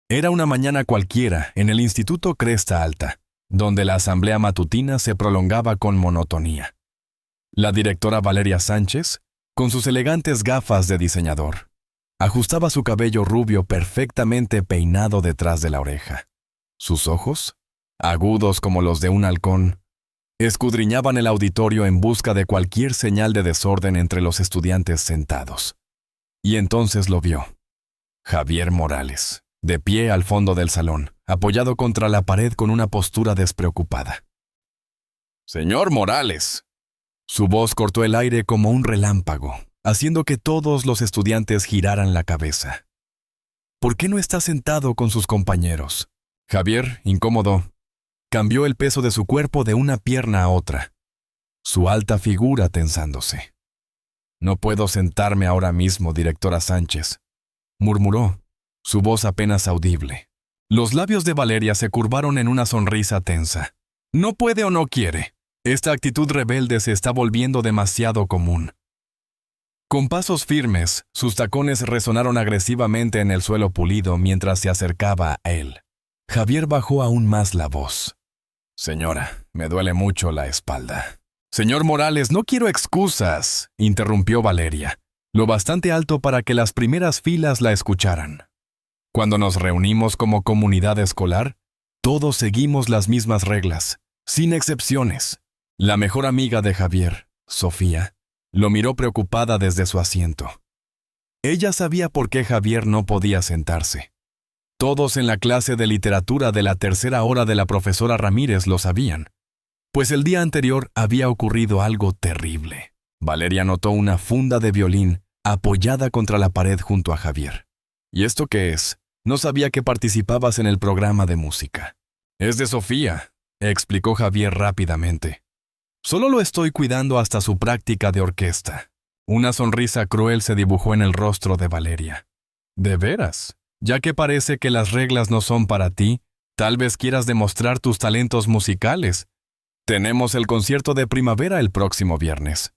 Era una mañana cualquiera en el Instituto Cresta Alta, donde la asamblea matutina se prolongaba con monotonía. La directora Valeria Sánchez, con sus elegantes gafas de diseñador, ajustaba su cabello rubio perfectamente peinado detrás de la oreja. Sus ojos, agudos como los de un halcón, escudriñaban el auditorio en busca de cualquier señal de desorden entre los estudiantes sentados. Y entonces lo vio. Javier Morales, de pie al fondo del salón, apoyado contra la pared con una postura despreocupada. «Señor Morales». Su voz cortó el aire como un relámpago, haciendo que todos los estudiantes giraran la cabeza. ¿Por qué no está sentado con sus compañeros? Javier, incómodo, cambió el peso de su cuerpo de una pierna a otra, su alta figura tensándose. «No puedo sentarme ahora mismo, directora Sánchez», murmuró, su voz apenas audible. Los labios de Valeria se curvaron en una sonrisa tensa. «No puede o no quiere. Esta actitud rebelde se está volviendo demasiado común». Con pasos firmes, sus tacones resonaron agresivamente en el suelo pulido mientras se acercaba a él. Javier bajó aún más la voz. «Señora, me duele mucho la espalda». «Señor Morales, no quiero excusas», interrumpió Valeria, lo bastante alto para que las primeras filas la escucharan. «Cuando nos reunimos como comunidad escolar, todos seguimos las mismas reglas, sin excepciones». La mejor amiga de Javier, Sofía, lo miró preocupada desde su asiento. Ella sabía por qué Javier no podía sentarse. Todos en la clase de literatura de la tercera hora de la profesora Ramírez lo sabían, pues el día anterior había ocurrido algo terrible. Valeria notó una funda de violín apoyada contra la pared junto a Javier. «¿Y esto qué es? No sabía que participabas en el programa de música». «Es de Sofía», explicó Javier rápidamente. «Solo lo estoy cuidando hasta su práctica de orquesta». Una sonrisa cruel se dibujó en el rostro de Valeria. «¿De veras? Ya que parece que las reglas no son para ti, tal vez quieras demostrar tus talentos musicales. Tenemos el concierto de primavera el próximo viernes».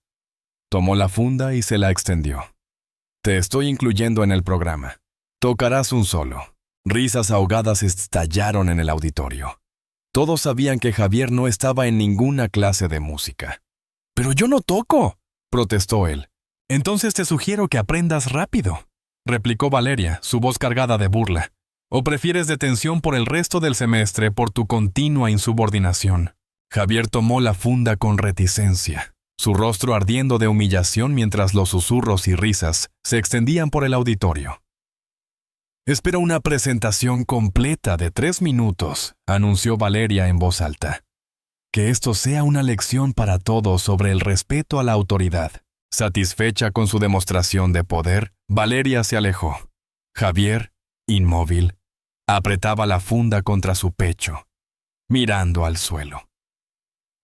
Tomó la funda y se la extendió. «Te estoy incluyendo en el programa. Tocarás un solo». Risas ahogadas estallaron en el auditorio. Todos sabían que Javier no estaba en ninguna clase de música. «Pero yo no toco», protestó él. «Entonces te sugiero que aprendas rápido», replicó Valeria, su voz cargada de burla. «¿O prefieres detención por el resto del semestre por tu continua insubordinación?» Javier tomó la funda con reticencia, su rostro ardiendo de humillación mientras los susurros y risas se extendían por el auditorio. «Espero una presentación completa de 3 minutos», anunció Valeria en voz alta. «Que esto sea una lección para todos sobre el respeto a la autoridad». Satisfecha con su demostración de poder, Valeria se alejó. Javier, inmóvil, apretaba la funda contra su pecho, mirando al suelo.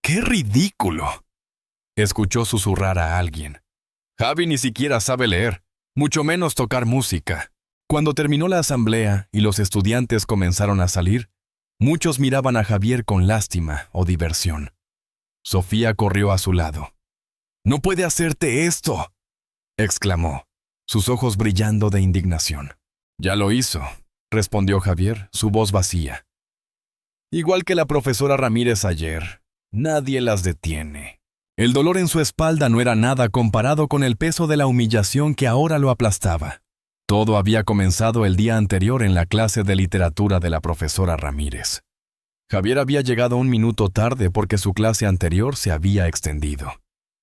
«¡Qué ridículo!», escuchó susurrar a alguien. «Javi ni siquiera sabe leer, mucho menos tocar música». Cuando terminó la asamblea y los estudiantes comenzaron a salir, muchos miraban a Javier con lástima o diversión. Sofía corrió a su lado. «¡No puede hacerte esto!», exclamó, sus ojos brillando de indignación. «Ya lo hizo», respondió Javier, su voz vacía. «Igual que la profesora Ramírez ayer, nadie las detiene». El dolor en su espalda no era nada comparado con el peso de la humillación que ahora lo aplastaba. Todo había comenzado el día anterior en la clase de literatura de la profesora Ramírez. Javier había llegado 1 minuto tarde porque su clase anterior se había extendido.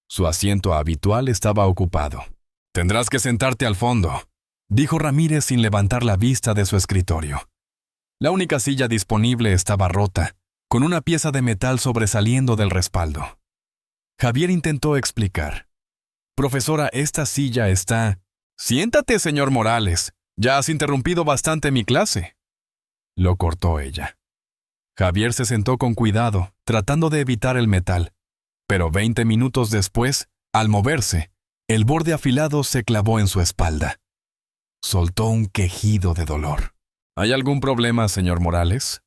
Su asiento habitual estaba ocupado. «Tendrás que sentarte al fondo», dijo Ramírez sin levantar la vista de su escritorio. La única silla disponible estaba rota, con una pieza de metal sobresaliendo del respaldo. Javier intentó explicar. «Profesora, esta silla está...» «Siéntate, señor Morales. Ya has interrumpido bastante mi clase», lo cortó ella. Javier se sentó con cuidado, tratando de evitar el metal. Pero 20 minutos después, al moverse, el borde afilado se clavó en su espalda. Soltó un quejido de dolor. «¿Hay algún problema, señor Morales?»,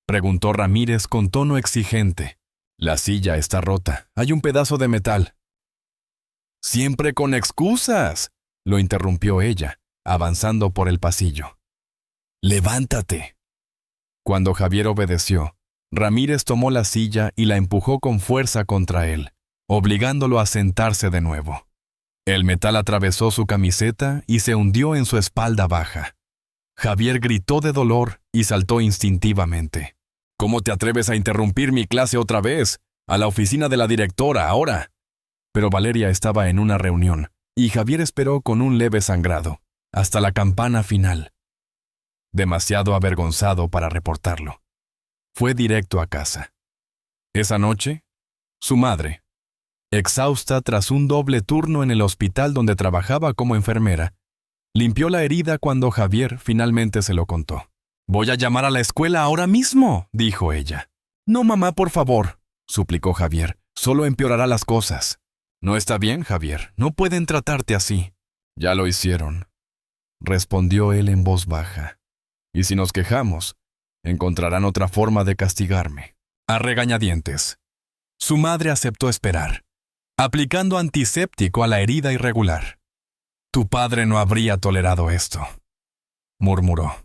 preguntó Ramírez con tono exigente. «La silla está rota. Hay un pedazo de metal». «Siempre con excusas», lo interrumpió ella, avanzando por el pasillo. ¡Levántate! Cuando Javier obedeció, Ramírez tomó la silla y la empujó con fuerza contra él, obligándolo a sentarse de nuevo. El metal atravesó su camiseta y se hundió en su espalda baja. Javier gritó de dolor y saltó instintivamente. ¿Cómo te atreves a interrumpir mi clase otra vez? A la oficina de la directora, ahora. Pero Valeria estaba en una reunión, y Javier esperó con un leve sangrado, hasta la campana final. Demasiado avergonzado para reportarlo. Fue directo a casa. Esa noche, su madre, exhausta tras un doble turno en el hospital donde trabajaba como enfermera, limpió la herida cuando Javier finalmente se lo contó. «Voy a llamar a la escuela ahora mismo», dijo ella. «No, mamá, por favor», suplicó Javier. «Solo empeorará las cosas». «No está bien, Javier. No pueden tratarte así». «Ya lo hicieron», respondió él en voz baja. «Y si nos quejamos, encontrarán otra forma de castigarme». A regañadientes. Su madre aceptó esperar, aplicando antiséptico a la herida irregular. «Tu padre no habría tolerado esto», murmuró.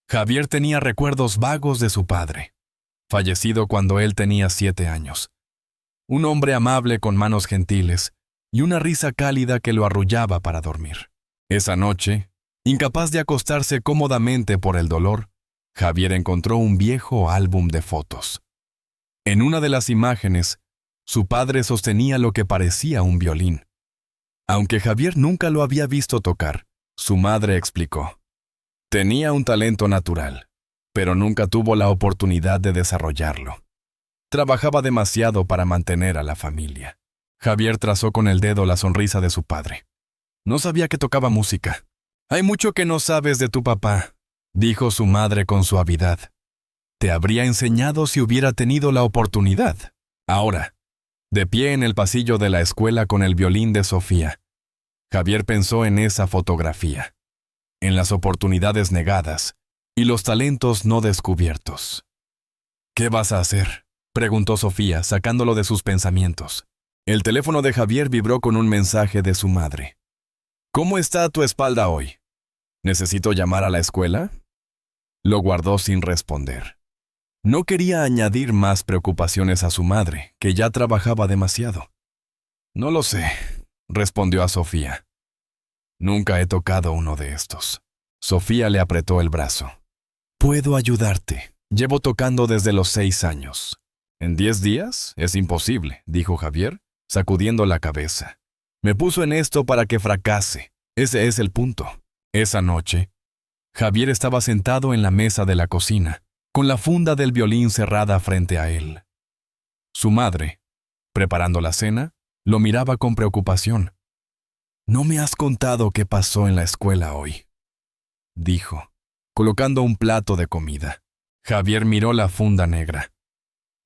Javier tenía recuerdos vagos de su padre, fallecido cuando él tenía 7 años. Un hombre amable con manos gentiles y una risa cálida que lo arrullaba para dormir. Esa noche, incapaz de acostarse cómodamente por el dolor, Javier encontró un viejo álbum de fotos. En una de las imágenes, su padre sostenía lo que parecía un violín. Aunque Javier nunca lo había visto tocar, su madre explicó. Tenía un talento natural, pero nunca tuvo la oportunidad de desarrollarlo. Trabajaba demasiado para mantener a la familia. Javier trazó con el dedo la sonrisa de su padre. No sabía que tocaba música. «Hay mucho que no sabes de tu papá», dijo su madre con suavidad. «Te habría enseñado si hubiera tenido la oportunidad». Ahora, de pie en el pasillo de la escuela con el violín de Sofía, Javier pensó en esa fotografía, en las oportunidades negadas y los talentos no descubiertos. «¿Qué vas a hacer?», preguntó Sofía, sacándolo de sus pensamientos. El teléfono de Javier vibró con un mensaje de su madre. «¿Cómo está tu espalda hoy? ¿Necesito llamar a la escuela?». Lo guardó sin responder. No quería añadir más preocupaciones a su madre, que ya trabajaba demasiado. «No lo sé», respondió a Sofía. «Nunca he tocado uno de estos». Sofía le apretó el brazo. «Puedo ayudarte. Llevo tocando desde los 6 años». «¿En 10 días? Es imposible», dijo Javier, sacudiendo la cabeza. «Me puso en esto para que fracase. Ese es el punto». Esa noche, Javier estaba sentado en la mesa de la cocina, con la funda del violín cerrada frente a él. Su madre, preparando la cena, lo miraba con preocupación. «No me has contado qué pasó en la escuela hoy», dijo, colocando un plato de comida. Javier miró la funda negra.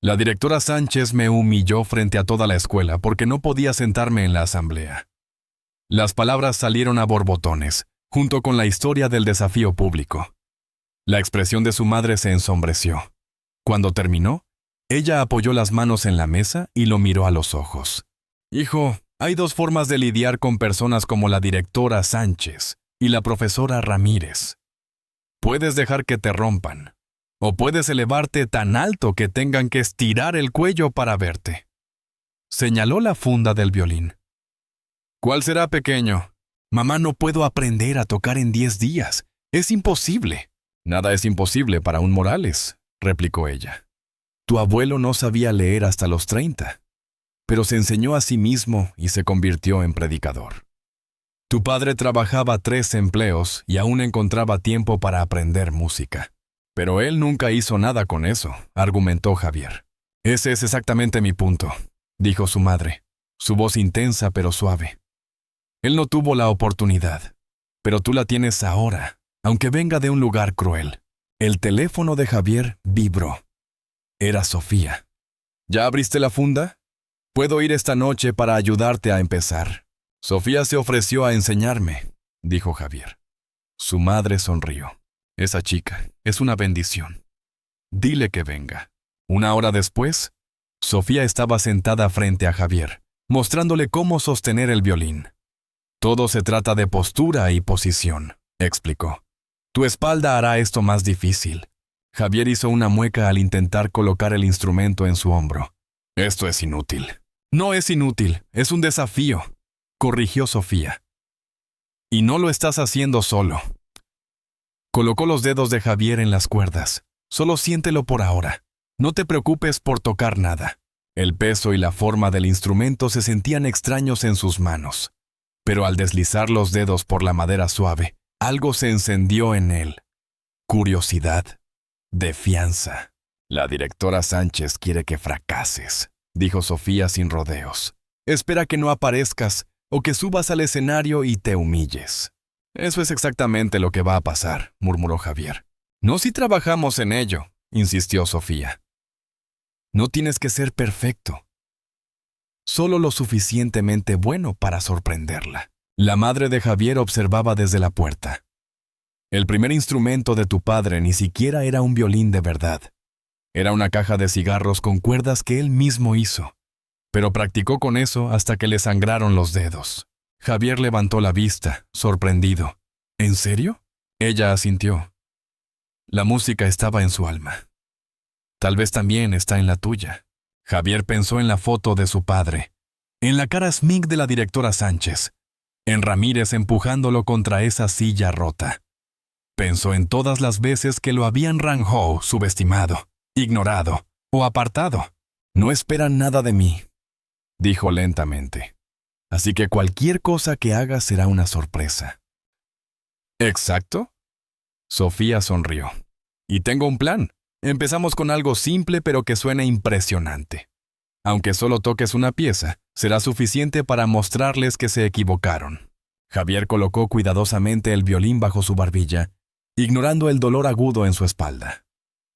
«La directora Sánchez me humilló frente a toda la escuela porque no podía sentarme en la asamblea». Las palabras salieron a borbotones, junto con la historia del desafío público. La expresión de su madre se ensombreció. Cuando terminó, ella apoyó las manos en la mesa y lo miró a los ojos. «Hijo, hay 2 formas de lidiar con personas como la directora Sánchez y la profesora Ramírez. Puedes dejar que te rompan, o puedes elevarte tan alto que tengan que estirar el cuello para verte». Señaló la funda del violín. «¿Cuál será, pequeño?» «Mamá, no puedo aprender a tocar en 10 días. Es imposible». «Nada es imposible para un Morales», replicó ella. «Tu abuelo no sabía leer hasta los 30, pero se enseñó a sí mismo y se convirtió en predicador. Tu padre trabajaba 3 empleos y aún encontraba tiempo para aprender música. Pero él nunca hizo nada con eso», argumentó Javier. «Ese es exactamente mi punto», dijo su madre, su voz intensa pero suave. «Él no tuvo la oportunidad, pero tú la tienes ahora, aunque venga de un lugar cruel». El teléfono de Javier vibró. Era Sofía. «¿Ya abriste la funda? Puedo ir esta noche para ayudarte a empezar». «Sofía se ofreció a enseñarme», dijo Javier. Su madre sonrió. «Esa chica es una bendición. Dile que venga». 1 hora después, Sofía estaba sentada frente a Javier, mostrándole cómo sostener el violín. «Todo se trata de postura y posición», explicó. Tu espalda hará esto más difícil. Javier hizo una mueca al intentar colocar el instrumento en su hombro. Esto es inútil. No es inútil, es un desafío, corrigió Sofía. Y no lo estás haciendo solo. Colocó los dedos de Javier en las cuerdas. Solo siéntelo por ahora. No te preocupes por tocar nada. El peso y la forma del instrumento se sentían extraños en sus manos. Pero al deslizar los dedos por la madera suave, algo se encendió en él. Curiosidad. Defianza. La directora Sánchez quiere que fracases, dijo Sofía sin rodeos. Espera que no aparezcas o que subas al escenario y te humilles. Eso es exactamente lo que va a pasar, murmuró Javier. No si trabajamos en ello, insistió Sofía. No tienes que ser perfecto. Solo lo suficientemente bueno para sorprenderla. La madre de Javier observaba desde la puerta. El primer instrumento de tu padre ni siquiera era un violín de verdad. Era una caja de cigarros con cuerdas que él mismo hizo. Pero practicó con eso hasta que le sangraron los dedos. Javier levantó la vista, sorprendido. ¿En serio? Ella asintió. La música estaba en su alma. Tal vez también está en la tuya. Javier pensó en la foto de su padre, en la cara smig de la directora Sánchez, en Ramírez empujándolo contra esa silla rota. Pensó en todas las veces que lo habían ranjado, subestimado, ignorado o apartado. No esperan nada de mí, dijo lentamente. Así que cualquier cosa que haga será una sorpresa. ¿Exacto? Sofía sonrió. Y tengo un plan. Empezamos con algo simple pero que suene impresionante. Aunque solo toques una pieza, será suficiente para mostrarles que se equivocaron. Javier colocó cuidadosamente el violín bajo su barbilla, ignorando el dolor agudo en su espalda.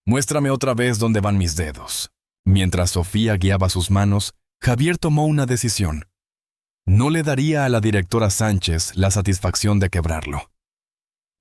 Muéstrame otra vez dónde van mis dedos. Mientras Sofía guiaba sus manos, Javier tomó una decisión. No le daría a la directora Sánchez la satisfacción de quebrarlo.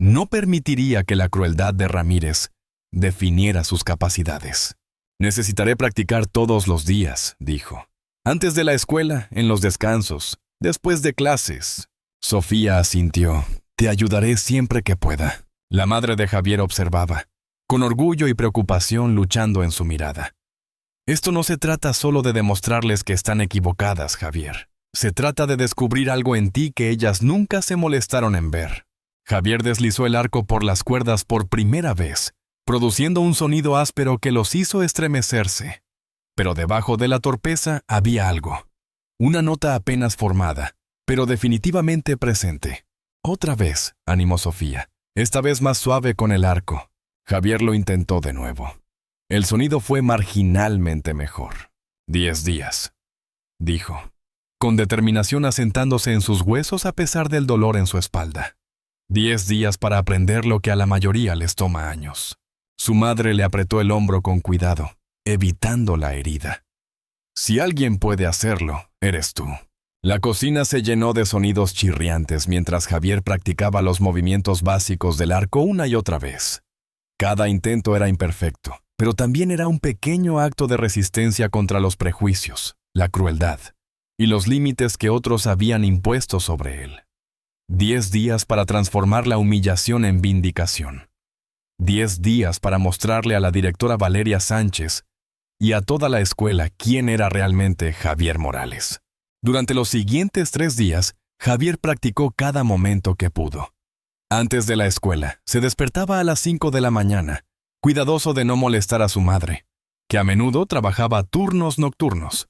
No permitiría que la crueldad de Ramírez definiera sus capacidades. Necesitaré practicar todos los días, dijo. Antes de la escuela, en los descansos, después de clases. Sofía asintió. Te ayudaré siempre que pueda. La madre de Javier observaba, con orgullo y preocupación luchando en su mirada. Esto no se trata solo de demostrarles que están equivocadas, Javier. Se trata de descubrir algo en ti que ellas nunca se molestaron en ver. Javier deslizó el arco por las cuerdas por primera vez, produciendo un sonido áspero que los hizo estremecerse. Pero debajo de la torpeza había algo. Una nota apenas formada, pero definitivamente presente. Otra vez, animó Sofía, esta vez más suave con el arco. Javier lo intentó de nuevo. El sonido fue marginalmente mejor. 10 días, dijo, con determinación asentándose en sus huesos a pesar del dolor en su espalda. 10 días para aprender lo que a la mayoría les toma años. Su madre le apretó el hombro con cuidado, evitando la herida. Si alguien puede hacerlo, eres tú. La cocina se llenó de sonidos chirriantes mientras Javier practicaba los movimientos básicos del arco una y otra vez. Cada intento era imperfecto, pero también era un pequeño acto de resistencia contra los prejuicios, la crueldad y los límites que otros habían impuesto sobre él. 10 días para transformar la humillación en vindicación. 10 días para mostrarle a la directora Valeria Sánchez y a toda la escuela quién era realmente Javier Morales. Durante los siguientes 3 días, Javier practicó cada momento que pudo. Antes de la escuela, se despertaba a las 5 de la mañana, cuidadoso de no molestar a su madre, que a menudo trabajaba turnos nocturnos.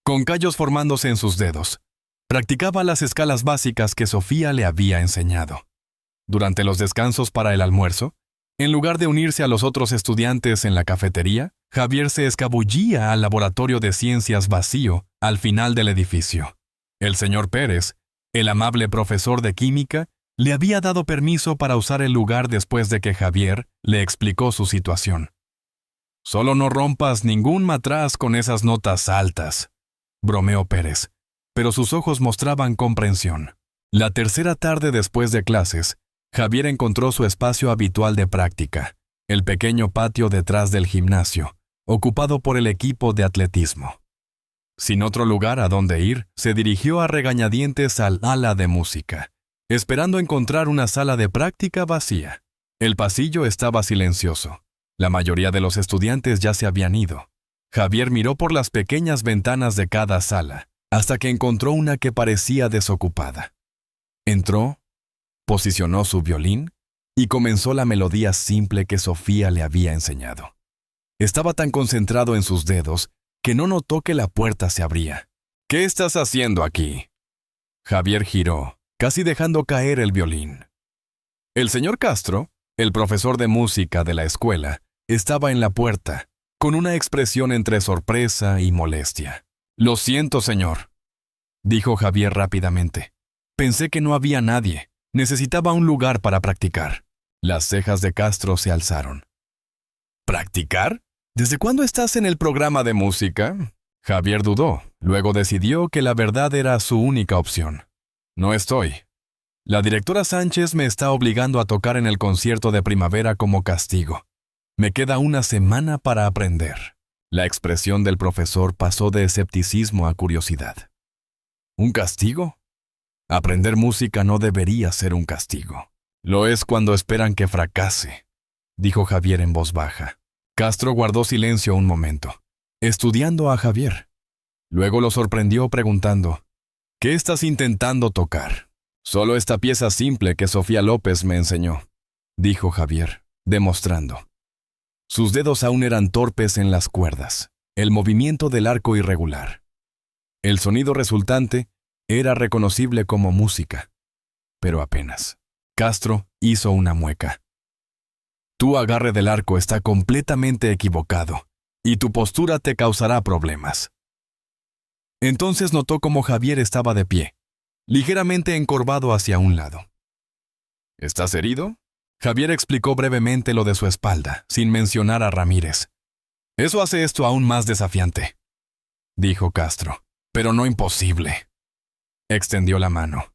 Con callos formándose en sus dedos, practicaba las escalas básicas que Sofía le había enseñado. Durante los descansos para el almuerzo, en lugar de unirse a los otros estudiantes en la cafetería, Javier se escabullía al laboratorio de ciencias vacío al final del edificio. El señor Pérez, el amable profesor de química, le había dado permiso para usar el lugar después de que Javier le explicó su situación. «Solo no rompas ningún matraz con esas notas altas», bromeó Pérez, pero sus ojos mostraban comprensión. La tercera tarde después de clases, Javier encontró su espacio habitual de práctica, el pequeño patio detrás del gimnasio, ocupado por el equipo de atletismo. Sin otro lugar a donde ir, se dirigió a regañadientes al ala de música, esperando encontrar una sala de práctica vacía. El pasillo estaba silencioso. La mayoría de los estudiantes ya se habían ido. Javier miró por las pequeñas ventanas de cada sala, hasta que encontró una que parecía desocupada. Entró, posicionó su violín y comenzó la melodía simple que Sofía le había enseñado. Estaba tan concentrado en sus dedos que no notó que la puerta se abría. «¿Qué estás haciendo aquí?». Javier giró, casi dejando caer el violín. El señor Castro, el profesor de música de la escuela, estaba en la puerta, con una expresión entre sorpresa y molestia. «Lo siento, señor», dijo Javier rápidamente. «Pensé que no había nadie. Necesitaba un lugar para practicar». Las cejas de Castro se alzaron. «¿Practicar? ¿Desde cuándo estás en el programa de música?». Javier dudó, luego decidió que la verdad era su única opción. «No estoy. La directora Sánchez me está obligando a tocar en el concierto de primavera como castigo. Me queda una semana para aprender». La expresión del profesor pasó de escepticismo a curiosidad. ¿Un castigo? Aprender música no debería ser un castigo. Lo es cuando esperan que fracase, dijo Javier en voz baja. Castro guardó silencio un momento, estudiando a Javier. Luego lo sorprendió preguntando, «¿Qué estás intentando tocar?». «Solo esta pieza simple que Sofía López me enseñó», dijo Javier, demostrando. Sus dedos aún eran torpes en las cuerdas, el movimiento del arco irregular. El sonido resultante era reconocible como música, pero apenas. Castro hizo una mueca. «Tu agarre del arco está completamente equivocado, y tu postura te causará problemas». Entonces notó cómo Javier estaba de pie, ligeramente encorvado hacia un lado. «¿Estás herido?». Javier explicó brevemente lo de su espalda, sin mencionar a Ramírez. «Eso hace esto aún más desafiante», dijo Castro, «pero no imposible». Extendió la mano.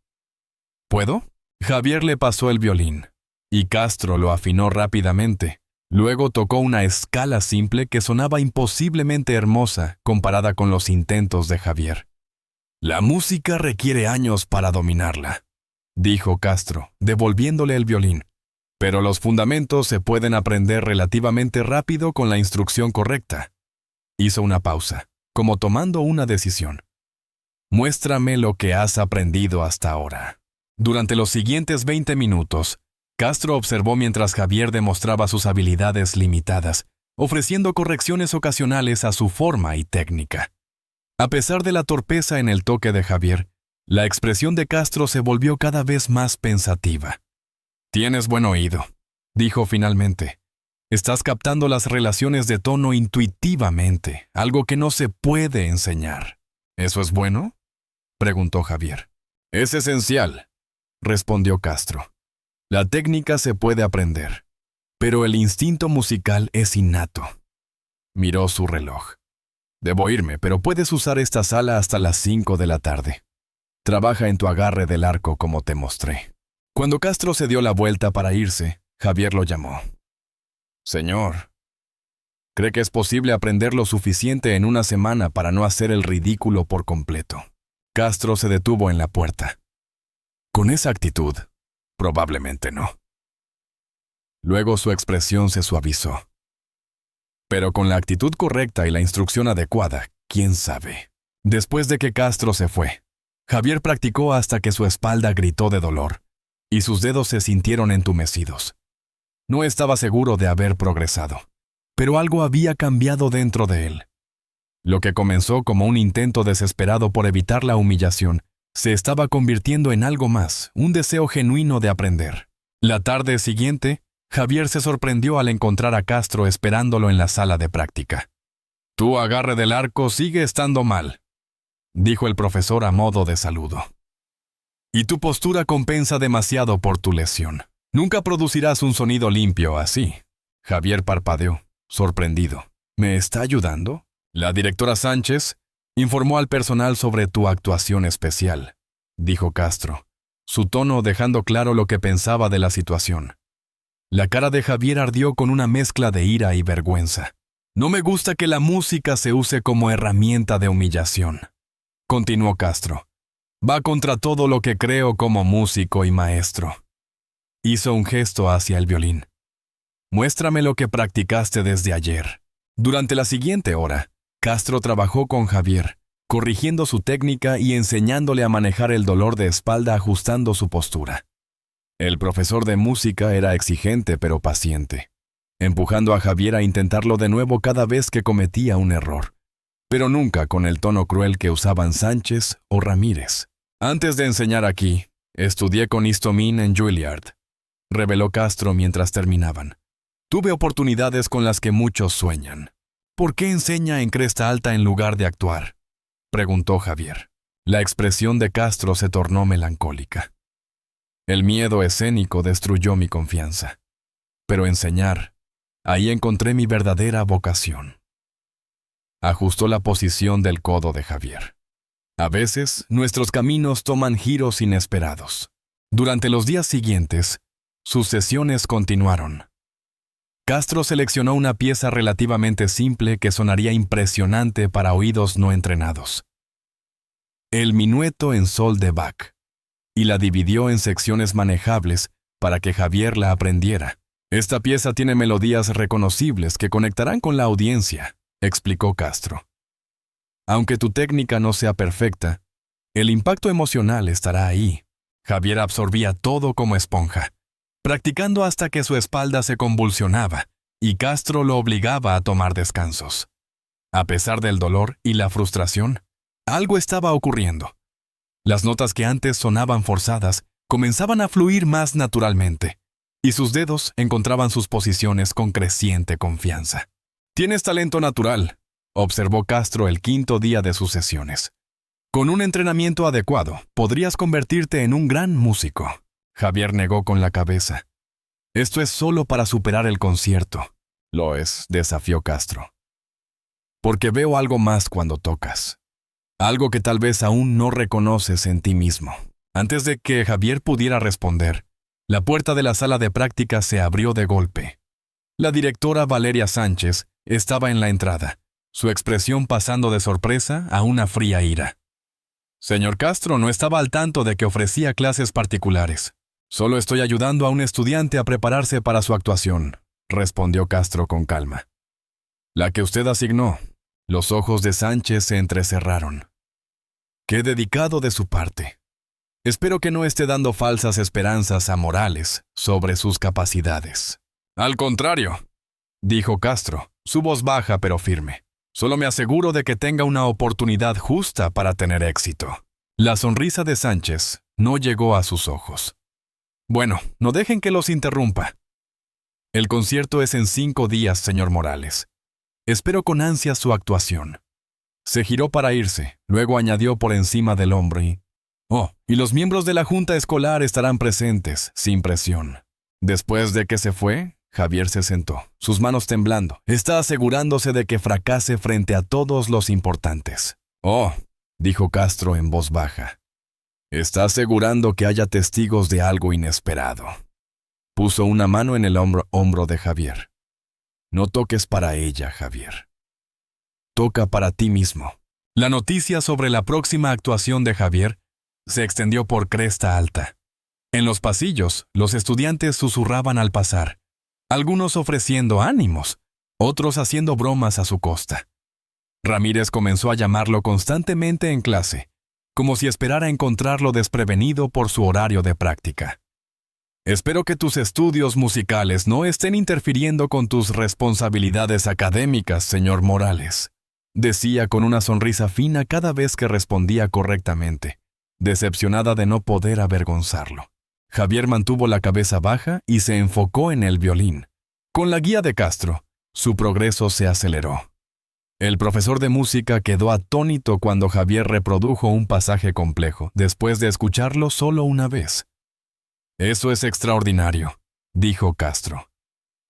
«¿Puedo?». Javier le pasó el violín, y Castro lo afinó rápidamente. Luego tocó una escala simple que sonaba imposiblemente hermosa comparada con los intentos de Javier. «La música requiere años para dominarla», dijo Castro, devolviéndole el violín. «Pero los fundamentos se pueden aprender relativamente rápido con la instrucción correcta». Hizo una pausa, como tomando una decisión. «Muéstrame lo que has aprendido hasta ahora». Durante los siguientes 20 minutos, Castro observó mientras Javier demostraba sus habilidades limitadas, ofreciendo correcciones ocasionales a su forma y técnica. A pesar de la torpeza en el toque de Javier, la expresión de Castro se volvió cada vez más pensativa. «Tienes buen oído», dijo finalmente. «Estás captando las relaciones de tono intuitivamente, algo que no se puede enseñar». «¿Eso es bueno?», preguntó Javier. «Es esencial», respondió Castro. «La técnica se puede aprender, pero el instinto musical es innato». Miró su reloj. «Debo irme, pero puedes usar esta sala hasta las 5 de la tarde. Trabaja en tu agarre del arco como te mostré». Cuando Castro se dio la vuelta para irse, Javier lo llamó. «Señor, ¿cree que es posible aprender lo suficiente en una semana para no hacer el ridículo por completo?». Castro se detuvo en la puerta. «Con esa actitud, probablemente no». Luego su expresión se suavizó. «Pero con la actitud correcta y la instrucción adecuada, quién sabe». Después de que Castro se fue, Javier practicó hasta que su espalda gritó de dolor y sus dedos se sintieron entumecidos. No estaba seguro de haber progresado, pero algo había cambiado dentro de él. Lo que comenzó como un intento desesperado por evitar la humillación, se estaba convirtiendo en algo más, un deseo genuino de aprender. La tarde siguiente, Javier se sorprendió al encontrar a Castro esperándolo en la sala de práctica. «Tu agarre del arco sigue estando mal», dijo el profesor a modo de saludo. «Y tu postura compensa demasiado por tu lesión. Nunca producirás un sonido limpio así». Javier parpadeó, sorprendido. «¿Me está ayudando?». «La directora Sánchez informó al personal sobre tu actuación especial», dijo Castro, su tono dejando claro lo que pensaba de la situación. La cara de Javier ardió con una mezcla de ira y vergüenza. «No me gusta que la música se use como herramienta de humillación», continuó Castro. «Va contra todo lo que creo como músico y maestro». Hizo un gesto hacia el violín. Muéstrame lo que practicaste desde ayer. Durante la siguiente hora, Castro trabajó con Javier, corrigiendo su técnica y enseñándole a manejar el dolor de espalda ajustando su postura. El profesor de música era exigente pero paciente, empujando a Javier a intentarlo de nuevo cada vez que cometía un error, pero nunca con el tono cruel que usaban Sánchez o Ramírez. Antes de enseñar aquí, estudié con Istomin en Juilliard, reveló Castro mientras terminaban. Tuve oportunidades con las que muchos sueñan. ¿Por qué enseña en Cresta Alta en lugar de actuar?, preguntó Javier. La expresión de Castro se tornó melancólica. El miedo escénico destruyó mi confianza. Pero enseñar, ahí encontré mi verdadera vocación. Ajustó la posición del codo de Javier. A veces, nuestros caminos toman giros inesperados. Durante los días siguientes, sus sesiones continuaron. Castro seleccionó una pieza relativamente simple que sonaría impresionante para oídos no entrenados. El minueto en sol de Bach, y la dividió en secciones manejables para que Javier la aprendiera. Esta pieza tiene melodías reconocibles que conectarán con la audiencia, explicó Castro. Aunque tu técnica no sea perfecta, el impacto emocional estará ahí. Javier absorbía todo como esponja, practicando hasta que su espalda se convulsionaba, y Castro lo obligaba a tomar descansos. A pesar del dolor y la frustración, algo estaba ocurriendo. Las notas que antes sonaban forzadas comenzaban a fluir más naturalmente, y sus dedos encontraban sus posiciones con creciente confianza. «Tienes talento natural», observó Castro el quinto día de sus sesiones. «Con un entrenamiento adecuado, podrías convertirte en un gran músico». Javier negó con la cabeza. «Esto es solo para superar el concierto». «Lo es», desafió Castro. «Porque veo algo más cuando tocas. Algo que tal vez aún no reconoces en ti mismo». Antes de que Javier pudiera responder, la puerta de la sala de práctica se abrió de golpe. La directora Valeria Sánchez estaba en la entrada, su expresión pasando de sorpresa a una fría ira. «Señor Castro, no estaba al tanto de que ofrecía clases particulares. Solo estoy ayudando a un estudiante a prepararse para su actuación», respondió Castro con calma. «La que usted asignó». Los ojos de Sánchez se entrecerraron. «Qué dedicado de su parte. Espero que no esté dando falsas esperanzas a Morales sobre sus capacidades». «Al contrario», dijo Castro, su voz baja pero firme. «Solo me aseguro de que tenga una oportunidad justa para tener éxito». La sonrisa de Sánchez no llegó a sus ojos. «Bueno, no dejen que los interrumpa. El concierto es en 5 días, señor Morales. Espero con ansia su actuación». Se giró para irse, luego añadió por encima del hombro y los miembros de la junta escolar estarán presentes, sin presión. Después de que se fue, Javier se sentó, sus manos temblando. Está asegurándose de que fracase frente a todos los importantes. Dijo Castro en voz baja. Está asegurando que haya testigos de algo inesperado. Puso una mano en el hombro de Javier. No toques para ella, Javier. Toca para ti mismo. La noticia sobre la próxima actuación de Javier se extendió por Cresta Alta. En los pasillos, los estudiantes susurraban al pasar, algunos ofreciendo ánimos, otros haciendo bromas a su costa. Ramírez comenzó a llamarlo constantemente en clase, como si esperara encontrarlo desprevenido por su horario de práctica. «Espero que tus estudios musicales no estén interfiriendo con tus responsabilidades académicas, señor Morales», decía con una sonrisa fina cada vez que respondía correctamente, decepcionada de no poder avergonzarlo. Javier mantuvo la cabeza baja y se enfocó en el violín. Con la guía de Castro, su progreso se aceleró. El profesor de música quedó atónito cuando Javier reprodujo un pasaje complejo, después de escucharlo solo una vez. «Eso es extraordinario», dijo Castro.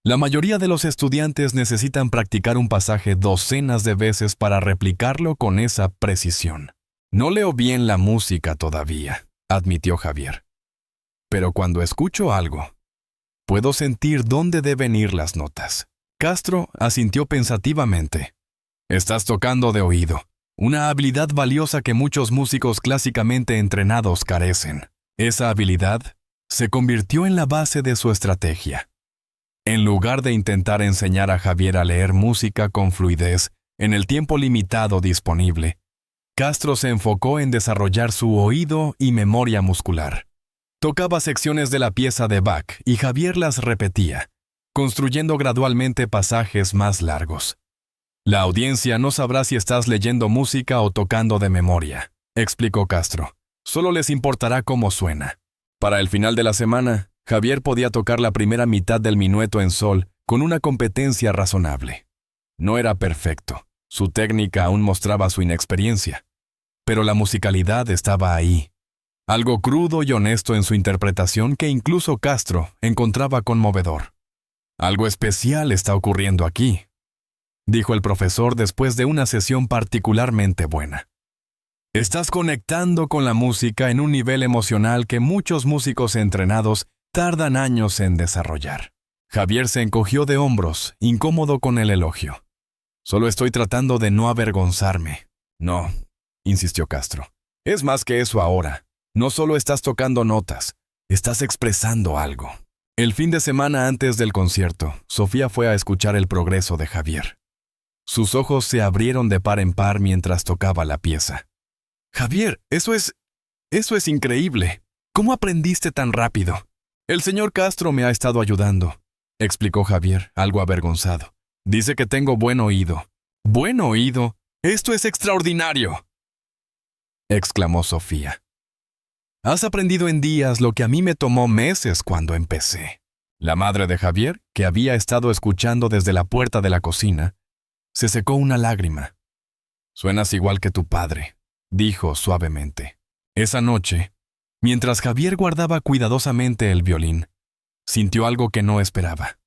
«La mayoría de los estudiantes necesitan practicar un pasaje docenas de veces para replicarlo con esa precisión». «No leo bien la música todavía», admitió Javier. «Pero cuando escucho algo, puedo sentir dónde deben ir las notas». Castro asintió pensativamente. «Estás tocando de oído, una habilidad valiosa que muchos músicos clásicamente entrenados carecen. Esa habilidad se convirtió en la base de su estrategia. En lugar de intentar enseñar a Javier a leer música con fluidez en el tiempo limitado disponible, Castro se enfocó en desarrollar su oído y memoria muscular. Tocaba secciones de la pieza de Bach y Javier las repetía, construyendo gradualmente pasajes más largos. La audiencia no sabrá si estás leyendo música o tocando de memoria, explicó Castro. Solo les importará cómo suena. Para el final de la semana, Javier podía tocar la primera mitad del minueto en sol con una competencia razonable. No era perfecto, su técnica aún mostraba su inexperiencia, pero la musicalidad estaba ahí. Algo crudo y honesto en su interpretación que incluso Castro encontraba conmovedor. Algo especial está ocurriendo aquí, dijo el profesor después de una sesión particularmente buena. Estás conectando con la música en un nivel emocional que muchos músicos entrenados tardan años en desarrollar. Javier se encogió de hombros, incómodo con el elogio. Solo estoy tratando de no avergonzarme. No, insistió Castro. Es más que eso ahora. No solo estás tocando notas, estás expresando algo. El fin de semana antes del concierto, Sofía fue a escuchar el progreso de Javier. Sus ojos se abrieron de par en par mientras tocaba la pieza. Javier, eso es increíble. ¿Cómo aprendiste tan rápido? El señor Castro me ha estado ayudando, explicó Javier, algo avergonzado. Dice que tengo buen oído. ¿Buen oído? ¡Esto es extraordinario!, exclamó Sofía. Has aprendido en días lo que a mí me tomó meses cuando empecé. La madre de Javier, que había estado escuchando desde la puerta de la cocina, se secó una lágrima. Suenas igual que tu padre, dijo suavemente. Esa noche, mientras Javier guardaba cuidadosamente el violín, sintió algo que no esperaba.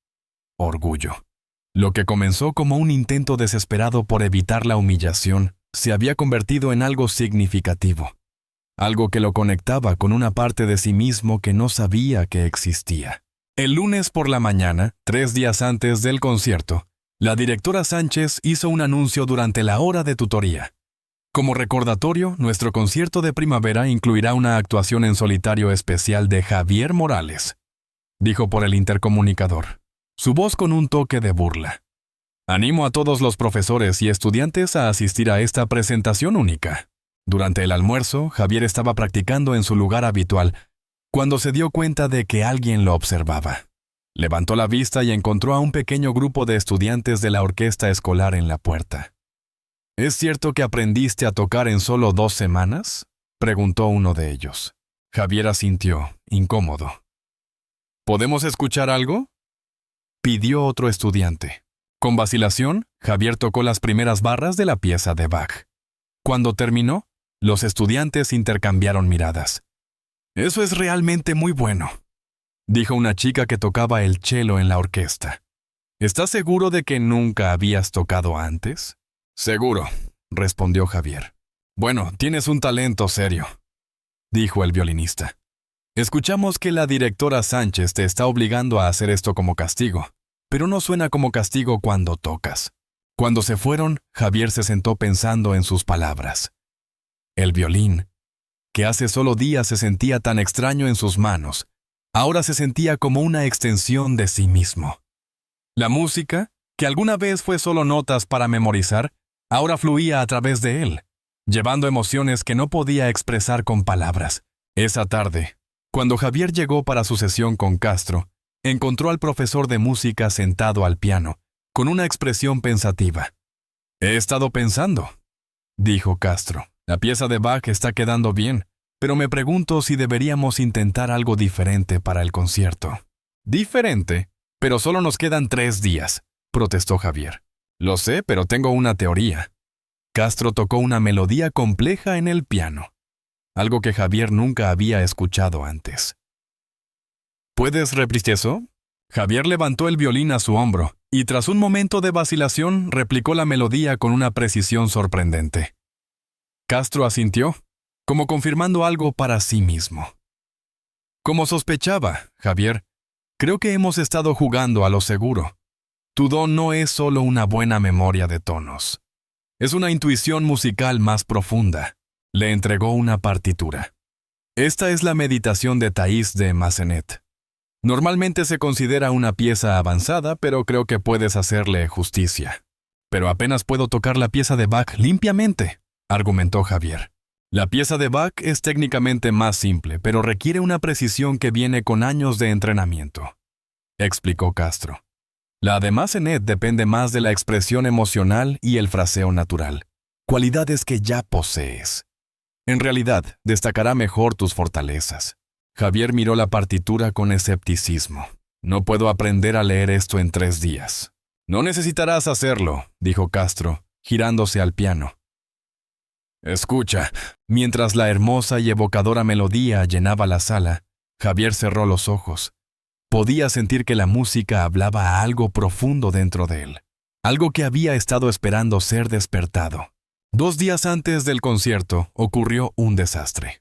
Orgullo. Lo que comenzó como un intento desesperado por evitar la humillación, se había convertido en algo significativo. Algo que lo conectaba con una parte de sí mismo que no sabía que existía. El lunes por la mañana, 3 días antes del concierto, la directora Sánchez hizo un anuncio durante la hora de tutoría. Como recordatorio, nuestro concierto de primavera incluirá una actuación en solitario especial de Javier Morales, dijo por el intercomunicador, su voz con un toque de burla. Animo a todos los profesores y estudiantes a asistir a esta presentación única. Durante el almuerzo, Javier estaba practicando en su lugar habitual, cuando se dio cuenta de que alguien lo observaba. Levantó la vista y encontró a un pequeño grupo de estudiantes de la orquesta escolar en la puerta. ¿Es cierto que aprendiste a tocar en solo 2 semanas?, preguntó uno de ellos. Javier asintió, incómodo. ¿Podemos escuchar algo?, pidió otro estudiante. Con vacilación, Javier tocó las primeras barras de la pieza de Bach. Cuando terminó, los estudiantes intercambiaron miradas. «Eso es realmente muy bueno», dijo una chica que tocaba el cello en la orquesta. «¿Estás seguro de que nunca habías tocado antes?» «Seguro», respondió Javier. «Bueno, tienes un talento serio», dijo el violinista. «Escuchamos que la directora Sánchez te está obligando a hacer esto como castigo, pero no suena como castigo cuando tocas». Cuando se fueron, Javier se sentó pensando en sus palabras. El violín, que hace solo días se sentía tan extraño en sus manos, ahora se sentía como una extensión de sí mismo. La música, que alguna vez fue solo notas para memorizar, ahora fluía a través de él, llevando emociones que no podía expresar con palabras. Esa tarde, cuando Javier llegó para su sesión con Castro, encontró al profesor de música sentado al piano, con una expresión pensativa. «He estado pensando», dijo Castro. «La pieza de Bach está quedando bien, pero me pregunto si deberíamos intentar algo diferente para el concierto». «¿Diferente? Pero solo nos quedan 3 días», protestó Javier. «Lo sé, pero tengo una teoría». Castro tocó una melodía compleja en el piano, algo que Javier nunca había escuchado antes. ¿Puedes repetir eso? Javier levantó el violín a su hombro y tras un momento de vacilación replicó la melodía con una precisión sorprendente. Castro asintió, como confirmando algo para sí mismo. Como sospechaba, Javier, creo que hemos estado jugando a lo seguro. Tu don no es solo una buena memoria de tonos. Es una intuición musical más profunda. Le entregó una partitura. Esta es la meditación de Thais de Massenet. Normalmente se considera una pieza avanzada, pero creo que puedes hacerle justicia. Pero apenas puedo tocar la pieza de Bach limpiamente, argumentó Javier. La pieza de Bach es técnicamente más simple, pero requiere una precisión que viene con años de entrenamiento, explicó Castro. La de Massenet depende más de la expresión emocional y el fraseo natural, cualidades que ya posees. En realidad, destacará mejor tus fortalezas. Javier miró la partitura con escepticismo. No puedo aprender a leer esto en 3 días. No necesitarás hacerlo, dijo Castro, girándose al piano. Escucha. Mientras la hermosa y evocadora melodía llenaba la sala, Javier cerró los ojos. Podía sentir que la música hablaba a algo profundo dentro de él, algo que había estado esperando ser despertado. 2 días antes del concierto ocurrió un desastre.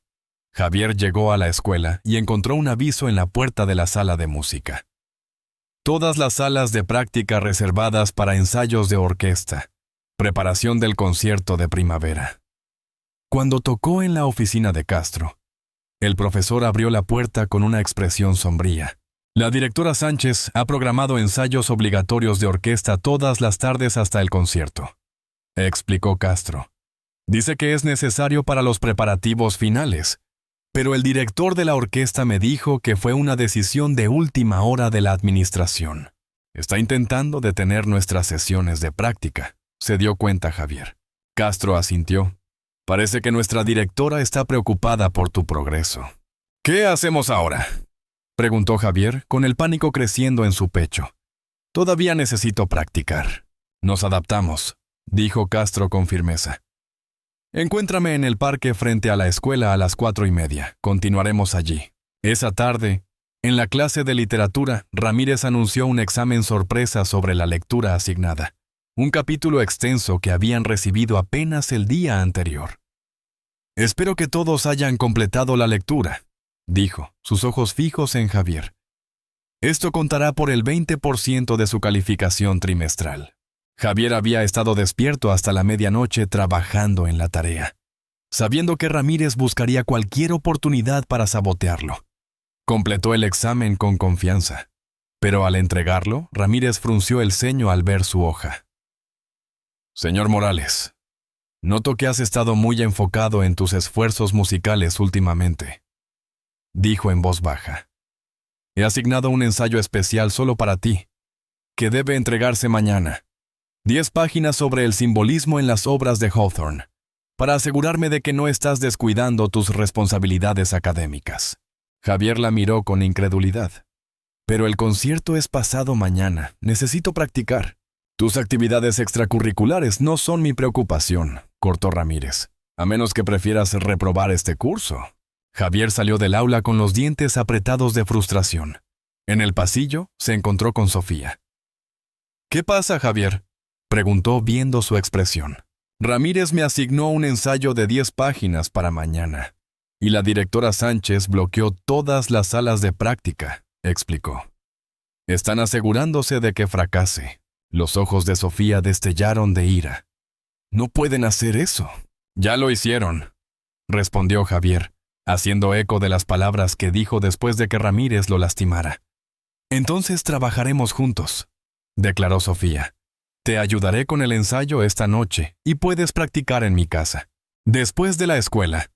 Javier llegó a la escuela y encontró un aviso en la puerta de la sala de música. Todas las salas de práctica reservadas para ensayos de orquesta. Preparación del concierto de primavera. Cuando tocó en la oficina de Castro, el profesor abrió la puerta con una expresión sombría. La directora Sánchez ha programado ensayos obligatorios de orquesta todas las tardes hasta el concierto, explicó Castro. Dice que es necesario para los preparativos finales, pero el director de la orquesta me dijo que fue una decisión de última hora de la administración. Está intentando detener nuestras sesiones de práctica, se dio cuenta Javier. Castro asintió. Parece que nuestra directora está preocupada por tu progreso. ¿Qué hacemos ahora?, preguntó Javier, con el pánico creciendo en su pecho. Todavía necesito practicar. Nos adaptamos, dijo Castro con firmeza. Encuéntrame en el parque frente a la escuela a las 4:30. Continuaremos allí. Esa tarde, en la clase de literatura, Ramírez anunció un examen sorpresa sobre la lectura asignada. Un capítulo extenso que habían recibido apenas el día anterior. Espero que todos hayan completado la lectura, dijo, sus ojos fijos en Javier. Esto contará por el 20% de su calificación trimestral. Javier había estado despierto hasta la medianoche trabajando en la tarea, sabiendo que Ramírez buscaría cualquier oportunidad para sabotearlo. Completó el examen con confianza, pero al entregarlo, Ramírez frunció el ceño al ver su hoja. Señor Morales, noto que has estado muy enfocado en tus esfuerzos musicales últimamente, dijo en voz baja. He asignado un ensayo especial solo para ti, que debe entregarse mañana. 10 páginas sobre el simbolismo en las obras de Hawthorne, para asegurarme de que no estás descuidando tus responsabilidades académicas. Javier la miró con incredulidad. Pero el concierto es pasado mañana, necesito practicar. Tus actividades extracurriculares no son mi preocupación, cortó Ramírez, a menos que prefieras reprobar este curso. Javier salió del aula con los dientes apretados de frustración. En el pasillo se encontró con Sofía. ¿Qué pasa, Javier?, preguntó viendo su expresión. Ramírez me asignó un ensayo de 10 páginas para mañana, y la directora Sánchez bloqueó todas las salas de práctica, explicó. Están asegurándose de que fracase. Los ojos de Sofía destellaron de ira. No pueden hacer eso. Ya lo hicieron, respondió Javier, haciendo eco de las palabras que dijo después de que Ramírez lo lastimara. Entonces trabajaremos juntos, declaró Sofía. Te ayudaré con el ensayo esta noche y puedes practicar en mi casa. Después de la escuela,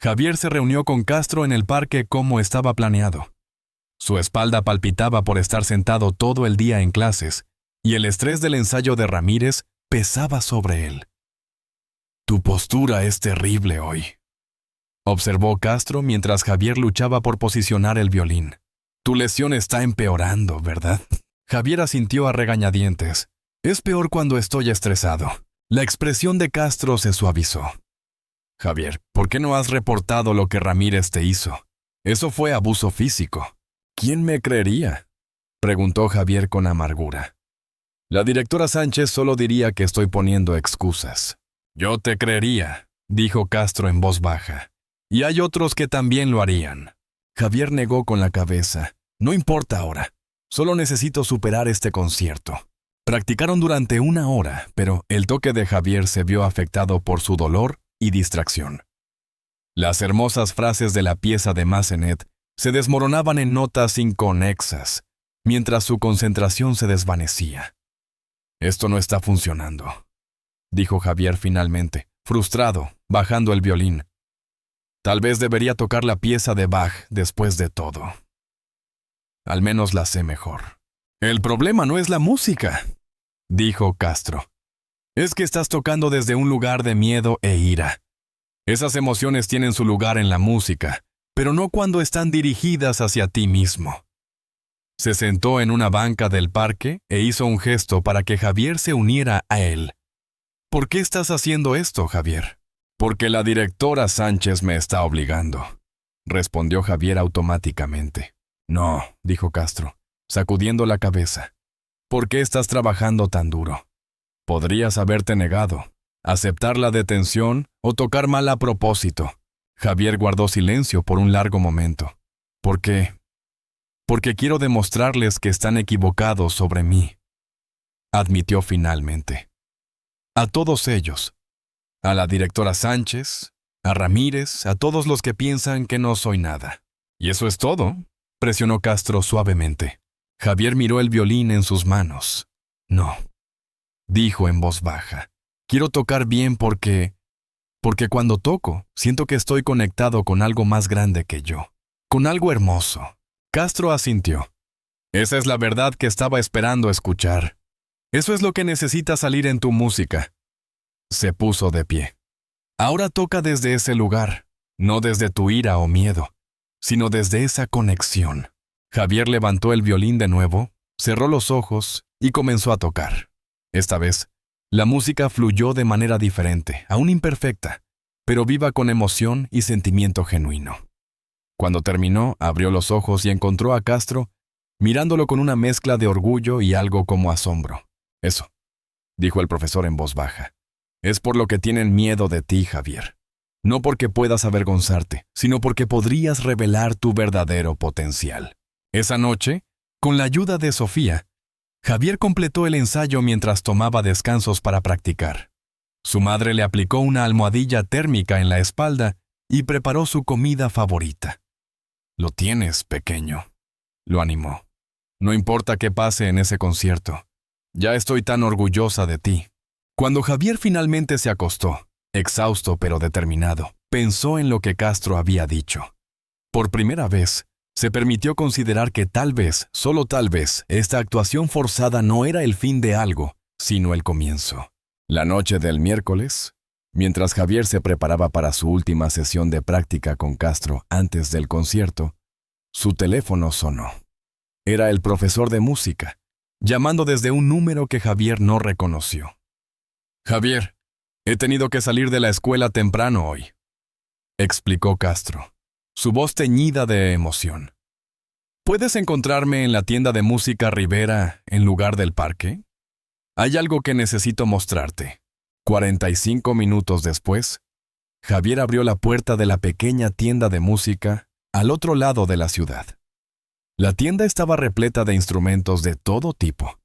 Javier se reunió con Castro en el parque como estaba planeado. Su espalda palpitaba por estar sentado todo el día en clases, y el estrés del ensayo de Ramírez pesaba sobre él. Tu postura es terrible hoy, observó Castro mientras Javier luchaba por posicionar el violín. Tu lesión está empeorando, ¿verdad? Javier asintió a regañadientes. Es peor cuando estoy estresado. La expresión de Castro se suavizó. Javier, ¿por qué no has reportado lo que Ramírez te hizo? Eso fue abuso físico. ¿Quién me creería?, preguntó Javier con amargura. La directora Sánchez solo diría que estoy poniendo excusas. Yo te creería, dijo Castro en voz baja. Y hay otros que también lo harían. Javier negó con la cabeza. No importa ahora. Solo necesito superar este concierto. Practicaron durante 1 hora, pero el toque de Javier se vio afectado por su dolor y distracción. Las hermosas frases de la pieza de Massenet se desmoronaban en notas inconexas, mientras su concentración se desvanecía. «Esto no está funcionando», dijo Javier finalmente, frustrado, bajando el violín. «Tal vez debería tocar la pieza de Bach después de todo. Al menos la sé mejor». «El problema no es la música», dijo Castro. «Es que estás tocando desde un lugar de miedo e ira. Esas emociones tienen su lugar en la música, pero no cuando están dirigidas hacia ti mismo». Se sentó en una banca del parque e hizo un gesto para que Javier se uniera a él. «¿Por qué estás haciendo esto, Javier?» «Porque la directora Sánchez me está obligando», respondió Javier automáticamente. «No», dijo Castro, sacudiendo la cabeza. «¿Por qué estás trabajando tan duro? Podrías haberte negado, aceptar la detención o tocar mal a propósito». Javier guardó silencio por un largo momento. «¿Por qué?» «Porque quiero demostrarles que están equivocados sobre mí», admitió finalmente. «A todos ellos. A la directora Sánchez, a Ramírez, a todos los que piensan que no soy nada». «¿Y eso es todo?», presionó Castro suavemente. Javier miró el violín en sus manos. «No», dijo en voz baja. «Quiero tocar bien porque cuando toco, siento que estoy conectado con algo más grande que yo, con algo hermoso». Castro asintió. «Esa es la verdad que estaba esperando escuchar. Eso es lo que necesita salir en tu música». Se puso de pie. «Ahora toca desde ese lugar, no desde tu ira o miedo, sino desde esa conexión». Javier levantó el violín de nuevo, cerró los ojos y comenzó a tocar. Esta vez, la música fluyó de manera diferente, aún imperfecta, pero viva con emoción y sentimiento genuino. Cuando terminó, abrió los ojos y encontró a Castro mirándolo con una mezcla de orgullo y algo como asombro. «Eso», dijo el profesor en voz baja, «es por lo que tienen miedo de ti, Javier. No porque puedas avergonzarte, sino porque podrías revelar tu verdadero potencial». Esa noche, con la ayuda de Sofía, Javier completó el ensayo mientras tomaba descansos para practicar. Su madre le aplicó una almohadilla térmica en la espalda y preparó su comida favorita. «Lo tienes, pequeño», lo animó. «No importa qué pase en ese concierto. Ya estoy tan orgullosa de ti». Cuando Javier finalmente se acostó, exhausto pero determinado, pensó en lo que Castro había dicho. Por primera vez, se permitió considerar que tal vez, solo tal vez, esta actuación forzada no era el fin de algo, sino el comienzo. La noche del miércoles, mientras Javier se preparaba para su última sesión de práctica con Castro antes del concierto, su teléfono sonó. Era el profesor de música, llamando desde un número que Javier no reconoció. «Javier, he tenido que salir de la escuela temprano hoy», explicó Castro, su voz teñida de emoción. «¿Puedes encontrarme en la tienda de música Rivera en lugar del parque? Hay algo que necesito mostrarte». 45 minutos después, Javier abrió la puerta de la pequeña tienda de música al otro lado de la ciudad. La tienda estaba repleta de instrumentos de todo tipo,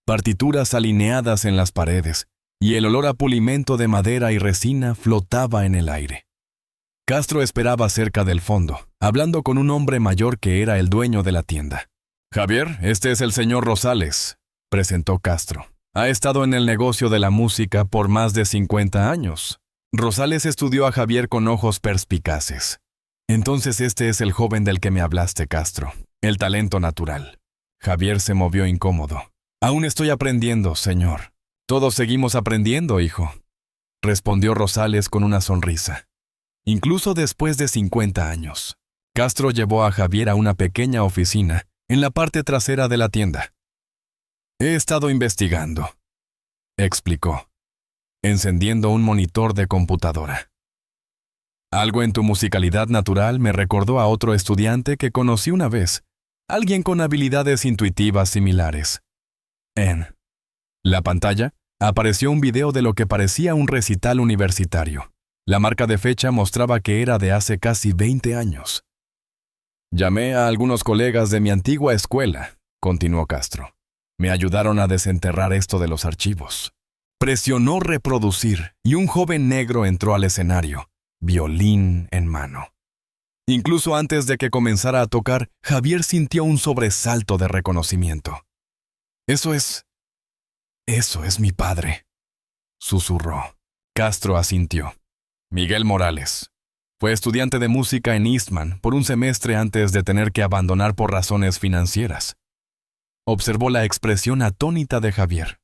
partituras alineadas en las paredes, y el olor a pulimento de madera y resina flotaba en el aire. Castro esperaba cerca del fondo, hablando con un hombre mayor que era el dueño de la tienda. «Javier, este es el señor Rosales», presentó Castro. «Ha estado en el negocio de la música por más de 50 años». Rosales estudió a Javier con ojos perspicaces. «Entonces este es el joven del que me hablaste, Castro. El talento natural». Javier se movió incómodo. «Aún estoy aprendiendo, señor». «Todos seguimos aprendiendo, hijo», respondió Rosales con una sonrisa. Incluso después de 50 años. Castro llevó a Javier a una pequeña oficina en la parte trasera de la tienda. «He estado investigando», explicó, encendiendo un monitor de computadora. «Algo en tu musicalidad natural me recordó a otro estudiante que conocí una vez, alguien con habilidades intuitivas similares. En la pantalla apareció un video de lo que parecía un recital universitario. La marca de fecha mostraba que era de hace casi 20 años. «Llamé a algunos colegas de mi antigua escuela», continuó Castro. «Me ayudaron a desenterrar esto de los archivos». Presionó reproducir y un joven negro entró al escenario, violín en mano. Incluso antes de que comenzara a tocar, Javier sintió un sobresalto de reconocimiento. Eso es mi padre, susurró. Castro asintió. Miguel Morales. Fue estudiante de música en Eastman por un semestre antes de tener que abandonar por razones financieras. Observó la expresión atónita de Javier.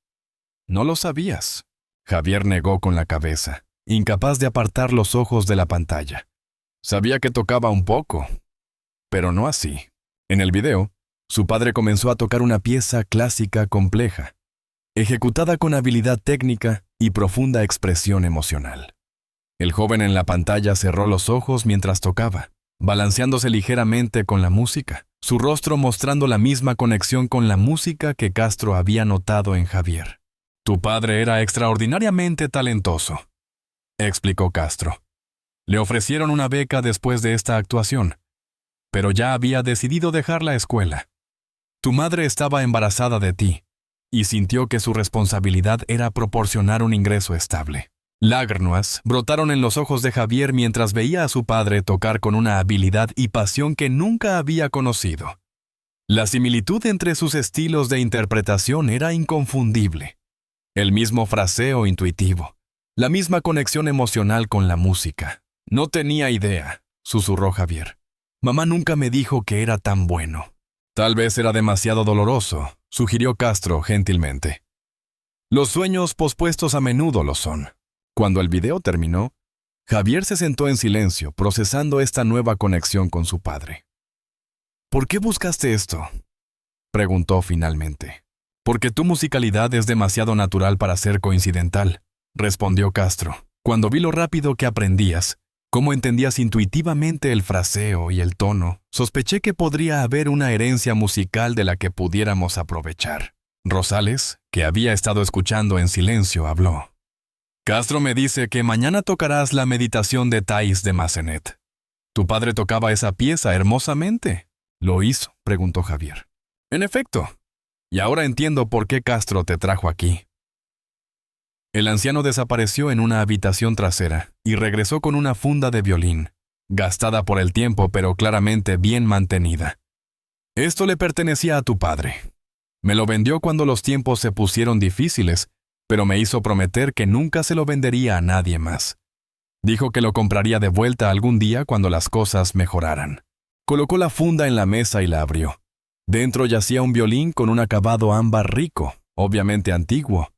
¿No lo sabías? Javier negó con la cabeza, incapaz de apartar los ojos de la pantalla. Sabía que tocaba un poco, pero no así. En el video, su padre comenzó a tocar una pieza clásica compleja, ejecutada con habilidad técnica y profunda expresión emocional. El joven en la pantalla cerró los ojos mientras tocaba, balanceándose ligeramente con la música, su rostro mostrando la misma conexión con la música que Castro había notado en Javier. Tu padre era extraordinariamente talentoso, explicó Castro. Le ofrecieron una beca después de esta actuación, pero ya había decidido dejar la escuela. Tu madre estaba embarazada de ti y sintió que su responsabilidad era proporcionar un ingreso estable. Lágrimas brotaron en los ojos de Javier mientras veía a su padre tocar con una habilidad y pasión que nunca había conocido. La similitud entre sus estilos de interpretación era inconfundible. El mismo fraseo intuitivo, la misma conexión emocional con la música. No tenía idea, susurró Javier. Mamá nunca me dijo que era tan bueno. Tal vez era demasiado doloroso, sugirió Castro gentilmente. Los sueños pospuestos a menudo lo son. Cuando el video terminó, Javier se sentó en silencio, procesando esta nueva conexión con su padre. ¿Por qué buscaste esto?, preguntó finalmente. Porque tu musicalidad es demasiado natural para ser coincidental, respondió Castro. Cuando vi lo rápido que aprendías, cómo entendías intuitivamente el fraseo y el tono, sospeché que podría haber una herencia musical de la que pudiéramos aprovechar. Rosales, que había estado escuchando en silencio, habló. Castro me dice que mañana tocarás la meditación de Thais de Massenet. Tu padre tocaba esa pieza hermosamente. ¿Lo hizo?, preguntó Javier. En efecto. Y ahora entiendo por qué Castro te trajo aquí. El anciano desapareció en una habitación trasera y regresó con una funda de violín, gastada por el tiempo pero claramente bien mantenida. Esto le pertenecía a tu padre. Me lo vendió cuando los tiempos se pusieron difíciles, pero me hizo prometer que nunca se lo vendería a nadie más. Dijo que lo compraría de vuelta algún día cuando las cosas mejoraran. Colocó la funda en la mesa y la abrió. Dentro yacía un violín con un acabado ámbar rico, obviamente antiguo,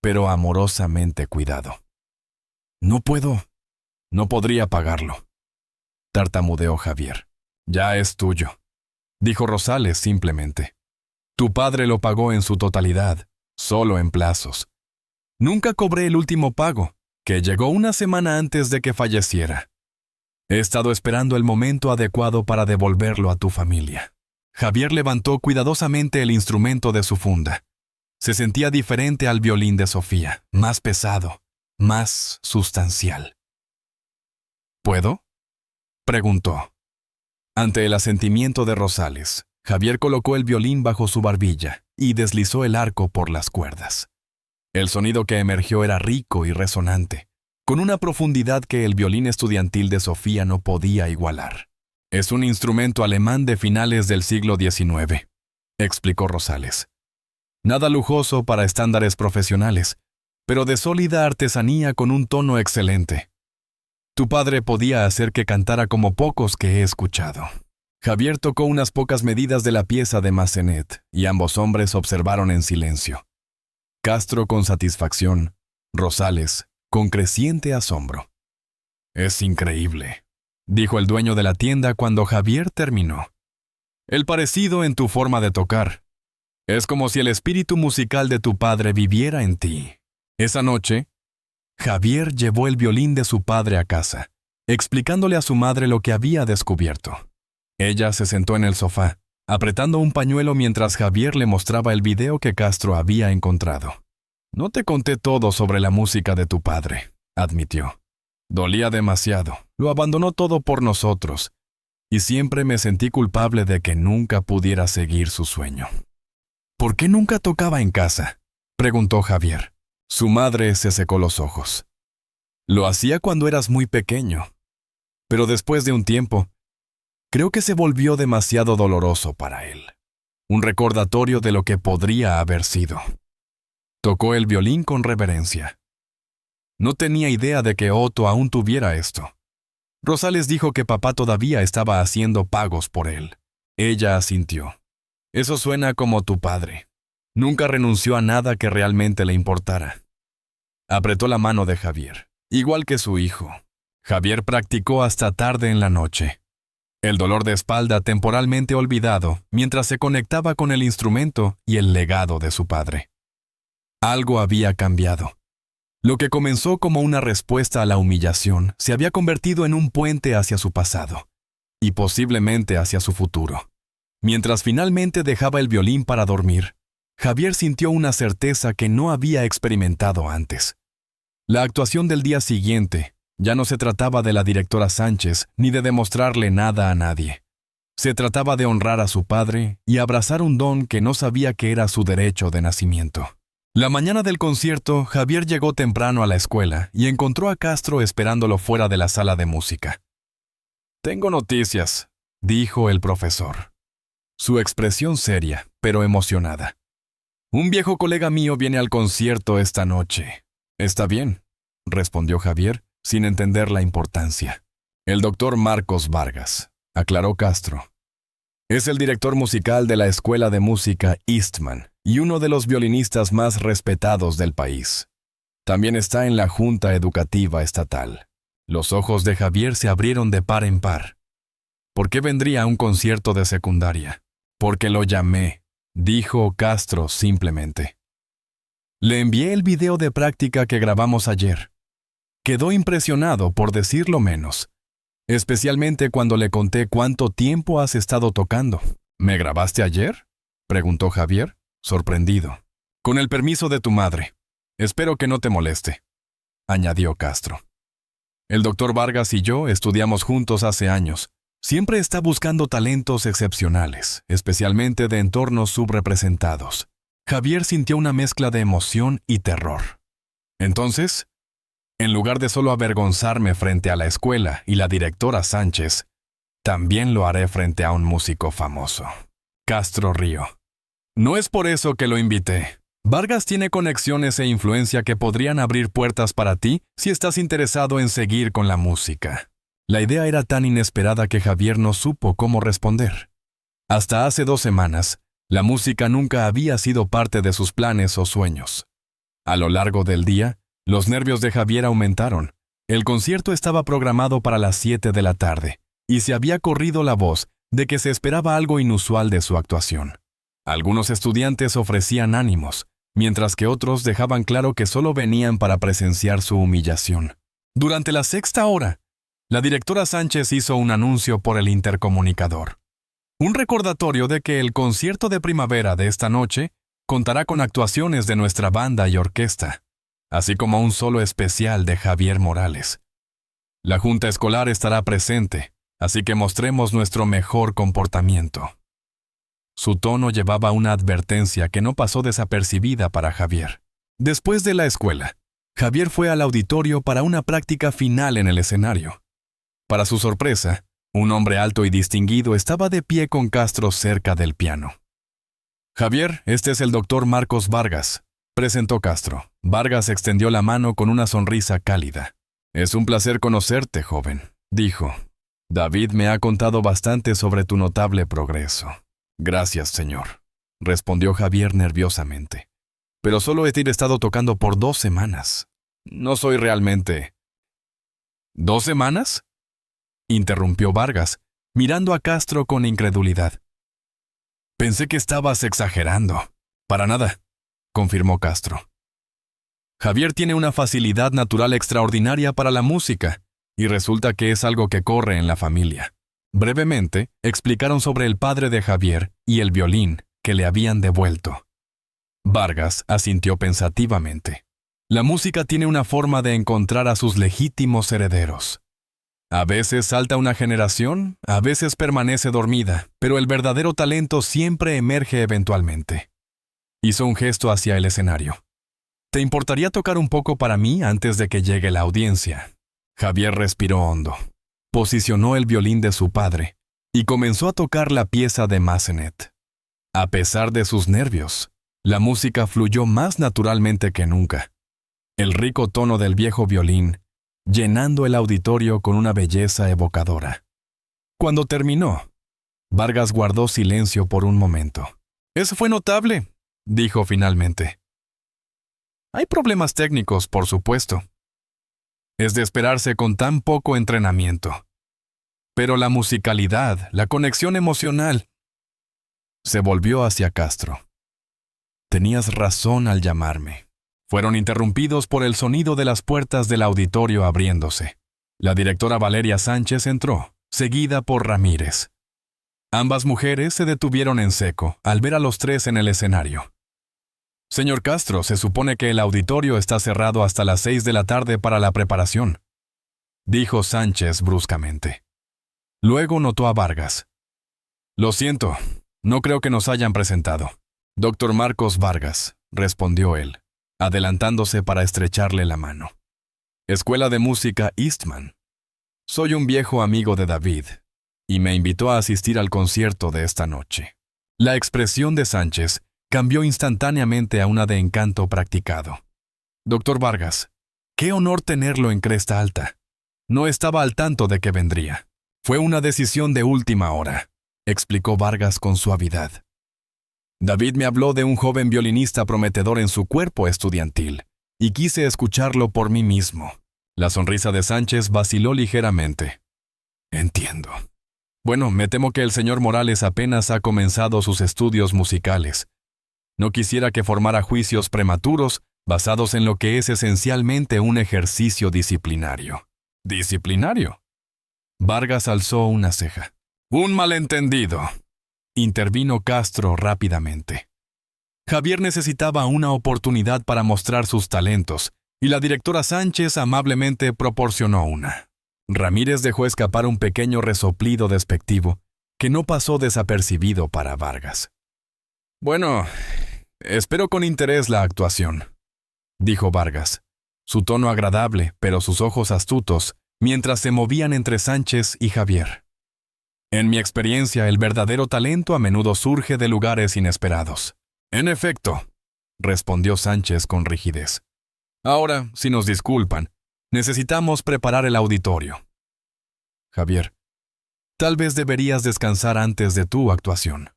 pero amorosamente cuidado. No podría pagarlo, tartamudeó Javier. Ya es tuyo, dijo Rosales simplemente. Tu padre lo pagó en su totalidad, solo en plazos. Nunca cobré el último pago, que llegó una semana antes de que falleciera. He estado esperando el momento adecuado para devolverlo a tu familia. Javier levantó cuidadosamente el instrumento de su funda. Se sentía diferente al violín de Sofía, más pesado, más sustancial. ¿Puedo?, preguntó. Ante el asentimiento de Rosales, Javier colocó el violín bajo su barbilla y deslizó el arco por las cuerdas. El sonido que emergió era rico y resonante, con una profundidad que el violín estudiantil de Sofía no podía igualar. Es un instrumento alemán de finales del siglo XIX, explicó Rosales. Nada lujoso para estándares profesionales, pero de sólida artesanía con un tono excelente. Tu padre podía hacer que cantara como pocos que he escuchado. Javier tocó unas pocas medidas de la pieza de Massenet y ambos hombres observaron en silencio. Castro con satisfacción, Rosales con creciente asombro. Es increíble, dijo el dueño de la tienda cuando Javier terminó. El parecido en tu forma de tocar. Es como si el espíritu musical de tu padre viviera en ti. Esa noche, Javier llevó el violín de su padre a casa, explicándole a su madre lo que había descubierto. Ella se sentó en el sofá, apretando un pañuelo mientras Javier le mostraba el video que Castro había encontrado. No te conté todo sobre la música de tu padre, admitió. Dolía demasiado, lo abandonó todo por nosotros, y siempre me sentí culpable de que nunca pudiera seguir su sueño. ¿Por qué nunca tocaba en casa?, preguntó Javier. Su madre se secó los ojos. Lo hacía cuando eras muy pequeño, pero después de un tiempo, Creo que se volvió demasiado doloroso para él. Un recordatorio de lo que podría haber sido. Tocó el violín con reverencia. No tenía idea de que Otto aún tuviera esto. Rosales dijo que papá todavía estaba haciendo pagos por él. Ella asintió. Eso suena como tu padre. Nunca renunció a nada que realmente le importara. Apretó la mano de Javier, igual que su hijo. Javier practicó hasta tarde en la noche. El dolor de espalda temporalmente olvidado mientras se conectaba con el instrumento y el legado de su padre. Algo había cambiado. Lo que comenzó como una respuesta a la humillación se había convertido en un puente hacia su pasado, y posiblemente hacia su futuro. Mientras finalmente dejaba el violín para dormir, Javier sintió una certeza que no había experimentado antes. La actuación del día siguiente ya no se trataba de la directora Sánchez ni de demostrarle nada a nadie. Se trataba de honrar a su padre y abrazar un don que no sabía que era su derecho de nacimiento. La mañana del concierto, Javier llegó temprano a la escuela y encontró a Castro esperándolo fuera de la sala de música. «Tengo noticias», dijo el profesor. Su expresión seria, pero emocionada. «Un viejo colega mío viene al concierto esta noche». «Está bien», respondió Javier, sin entender la importancia. «El doctor Marcos Vargas», aclaró Castro. «Es el director musical de la Escuela de Música Eastman y uno de los violinistas más respetados del país. También está en la Junta Educativa Estatal». Los ojos de Javier se abrieron de par en par. ¿Por qué vendría a un concierto de secundaria? «Porque lo llamé», dijo Castro simplemente. «Le envié el video de práctica que grabamos ayer. Quedó impresionado, por decirlo menos. Especialmente cuando le conté cuánto tiempo has estado tocando». «¿Me grabaste ayer?», preguntó Javier, sorprendido. «Con el permiso de tu madre. Espero que no te moleste», añadió Castro. «El doctor Vargas y yo estudiamos juntos hace años. Siempre está buscando talentos excepcionales, especialmente de entornos subrepresentados». Javier sintió una mezcla de emoción y terror. Entonces, en lugar de solo avergonzarme frente a la escuela y la directora Sánchez, también lo haré frente a un músico famoso. Castro rió. «No es por eso que lo invité. Vargas tiene conexiones e influencia que podrían abrir puertas para ti si estás interesado en seguir con la música». La idea era tan inesperada que Javier no supo cómo responder. Hasta hace 2 semanas, la música nunca había sido parte de sus planes o sueños. A lo largo del día, los nervios de Javier aumentaron. El concierto estaba programado para las 7 de la tarde, y se había corrido la voz de que se esperaba algo inusual de su actuación. Algunos estudiantes ofrecían ánimos, mientras que otros dejaban claro que solo venían para presenciar su humillación. Durante la 6ª hora, la directora Sánchez hizo un anuncio por el intercomunicador. Un recordatorio de que el concierto de primavera de esta noche contará con actuaciones de nuestra banda y orquesta, así como un solo especial de Javier Morales. La junta escolar estará presente, así que mostremos nuestro mejor comportamiento. Su tono llevaba una advertencia que no pasó desapercibida para Javier. Después de la escuela, Javier fue al auditorio para una práctica final en el escenario. Para su sorpresa, un hombre alto y distinguido estaba de pie con Castro cerca del piano. «Javier, este es el doctor Marcos Vargas», presentó Castro. Vargas extendió la mano con una sonrisa cálida. «Es un placer conocerte, joven», dijo. «David me ha contado bastante sobre tu notable progreso». «Gracias, señor», respondió Javier nerviosamente. «Pero solo he estado tocando por 2 semanas. No soy realmente...» «¿2 semanas?», interrumpió Vargas, mirando a Castro con incredulidad. «Pensé que estabas exagerando». «Para nada», confirmó Castro. «Javier tiene una facilidad natural extraordinaria para la música, y resulta que es algo que corre en la familia». Brevemente, explicaron sobre el padre de Javier y el violín que le habían devuelto. Vargas asintió pensativamente. La música tiene una forma de encontrar a sus legítimos herederos. A veces salta una generación, a veces permanece dormida, pero el verdadero talento siempre emerge eventualmente. Hizo un gesto hacia el escenario. «¿Te importaría tocar un poco para mí antes de que llegue la audiencia?» Javier respiró hondo. Posicionó el violín de su padre y comenzó a tocar la pieza de Massenet. A pesar de sus nervios, la música fluyó más naturalmente que nunca. El rico tono del viejo violín, llenando el auditorio con una belleza evocadora. Cuando terminó, Vargas guardó silencio por un momento. «Eso fue notable», dijo finalmente. «Hay problemas técnicos, por supuesto. Es de esperarse con tan poco entrenamiento. Pero la musicalidad, la conexión emocional». Se volvió hacia Castro. «Tenías razón al llamarme». Fueron interrumpidos por el sonido de las puertas del auditorio abriéndose. La directora Valeria Sánchez entró, seguida por Ramírez. Ambas mujeres se detuvieron en seco al ver a los tres en el escenario. «Señor Castro, se supone que el auditorio está cerrado hasta las 6 de la tarde para la preparación», dijo Sánchez bruscamente. Luego notó a Vargas. «Lo siento, no creo que nos hayan presentado». «Dr. Marcos Vargas», respondió él, adelantándose para estrecharle la mano. «Escuela de Música Eastman. Soy un viejo amigo de David, y me invitó a asistir al concierto de esta noche». La expresión de Sánchez cambió instantáneamente a una de encanto practicado. «Dr. Vargas, qué honor tenerlo en Cresta Alta. No estaba al tanto de que vendría. Fue una decisión de última hora», explicó Vargas con suavidad. «David me habló de un joven violinista prometedor en su cuerpo estudiantil, y quise escucharlo por mí mismo». La sonrisa de Sánchez vaciló ligeramente. «Entiendo. Bueno, me temo que el señor Morales apenas ha comenzado sus estudios musicales. No quisiera que formara juicios prematuros basados en lo que es esencialmente un ejercicio disciplinario». «¿Disciplinario?». Vargas alzó una ceja. «Un malentendido», intervino Castro rápidamente. Javier necesitaba una oportunidad para mostrar sus talentos, y la directora Sánchez amablemente proporcionó una. Ramírez dejó escapar un pequeño resoplido despectivo que no pasó desapercibido para Vargas. «Bueno, espero con interés la actuación», dijo Vargas, su tono agradable, pero sus ojos astutos, mientras se movían entre Sánchez y Javier. «En mi experiencia, el verdadero talento a menudo surge de lugares inesperados». «En efecto», respondió Sánchez con rigidez. «Ahora, si nos disculpan, necesitamos preparar el auditorio». «Javier, tal vez deberías descansar antes de tu actuación.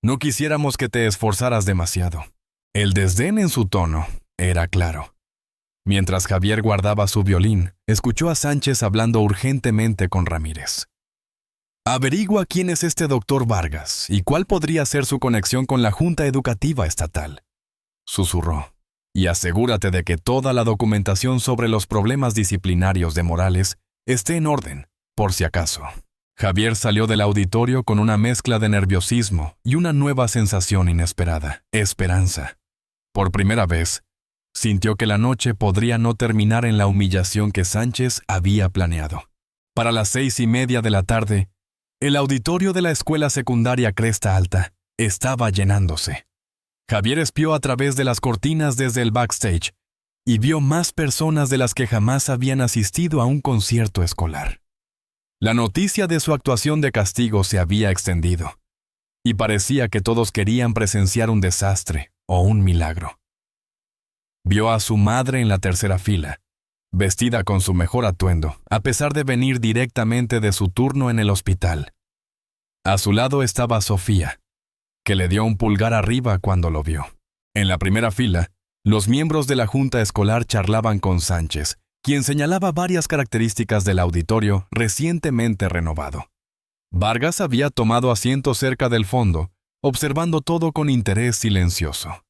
No quisiéramos que te esforzaras demasiado». El desdén en su tono era claro. Mientras Javier guardaba su violín, escuchó a Sánchez hablando urgentemente con Ramírez. «Averigua quién es este doctor Vargas y cuál podría ser su conexión con la Junta Educativa Estatal», susurró. «Y asegúrate de que toda la documentación sobre los problemas disciplinarios de Morales esté en orden, por si acaso». Javier salió del auditorio con una mezcla de nerviosismo y una nueva sensación inesperada: esperanza. Por primera vez, sintió que la noche podría no terminar en la humillación que Sánchez había planeado. Para las 6:30 de la tarde, el auditorio de la escuela secundaria Cresta Alta estaba llenándose. Javier espió a través de las cortinas desde el backstage y vio más personas de las que jamás habían asistido a un concierto escolar. La noticia de su actuación de castigo se había extendido, y parecía que todos querían presenciar un desastre o un milagro. Vio a su madre en la tercera fila, vestida con su mejor atuendo, a pesar de venir directamente de su turno en el hospital. A su lado estaba Sofía, que le dio un pulgar arriba cuando lo vio. En la primera fila, los miembros de la junta escolar charlaban con Sánchez, quien señalaba varias características del auditorio recientemente renovado. Vargas había tomado asiento cerca del fondo, observando todo con interés silencioso.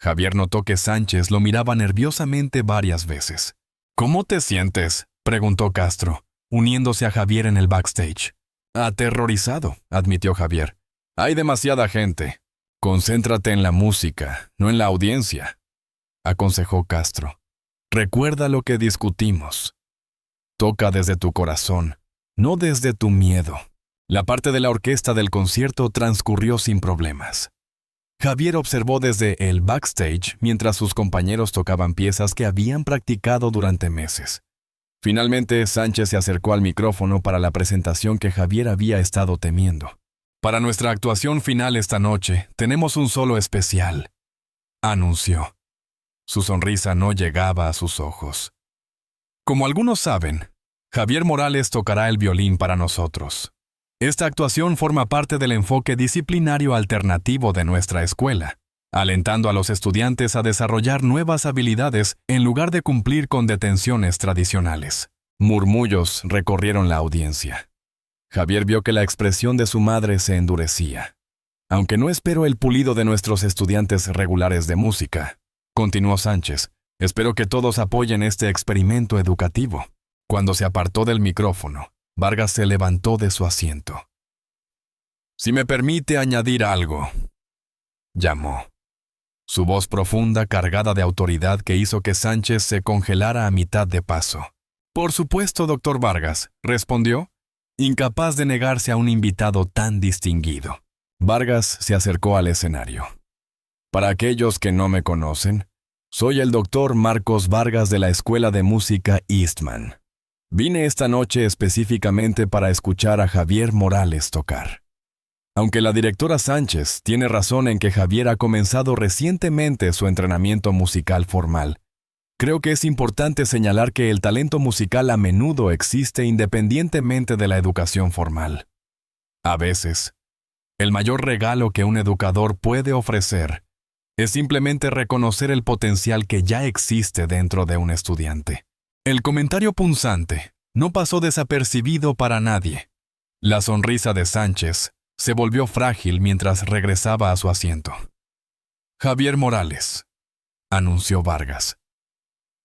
Javier notó que Sánchez lo miraba nerviosamente varias veces. «¿Cómo te sientes?», preguntó Castro, uniéndose a Javier en el backstage. «Aterrorizado», admitió Javier. «Hay demasiada gente. Concéntrate en la música, no en la audiencia», aconsejó Castro. «Recuerda lo que discutimos. Toca desde tu corazón, no desde tu miedo». La parte de la orquesta del concierto transcurrió sin problemas. Javier observó desde el backstage mientras sus compañeros tocaban piezas que habían practicado durante meses. Finalmente, Sánchez se acercó al micrófono para la presentación que Javier había estado temiendo. «Para nuestra actuación final esta noche, tenemos un solo especial», anunció. Su sonrisa no llegaba a sus ojos. Como algunos saben, Javier Morales tocará el violín para nosotros. Esta actuación forma parte del enfoque disciplinario alternativo de nuestra escuela, alentando a los estudiantes a desarrollar nuevas habilidades en lugar de cumplir con detenciones tradicionales. Murmullos recorrieron la audiencia. Javier vio que la expresión de su madre se endurecía. «Aunque no espero el pulido de nuestros estudiantes regulares de música», continuó Sánchez, «espero que todos apoyen este experimento educativo». Cuando se apartó del micrófono, Vargas se levantó de su asiento. «Si me permite añadir algo», llamó. Su voz profunda, cargada de autoridad que hizo que Sánchez se congelara a mitad de paso. «Por supuesto, doctor Vargas», respondió, incapaz de negarse a un invitado tan distinguido. Vargas se acercó al escenario. «Para aquellos que no me conocen, soy el doctor Marcos Vargas de la Escuela de Música Eastman. Vine esta noche específicamente para escuchar a Javier Morales tocar. Aunque la directora Sánchez tiene razón en que Javier ha comenzado recientemente su entrenamiento musical formal, creo que es importante señalar que el talento musical a menudo existe independientemente de la educación formal. A veces, el mayor regalo que un educador puede ofrecer es simplemente reconocer el potencial que ya existe dentro de un estudiante». El comentario punzante no pasó desapercibido para nadie. La sonrisa de Sánchez se volvió frágil mientras regresaba a su asiento. «Javier Morales», anunció Vargas,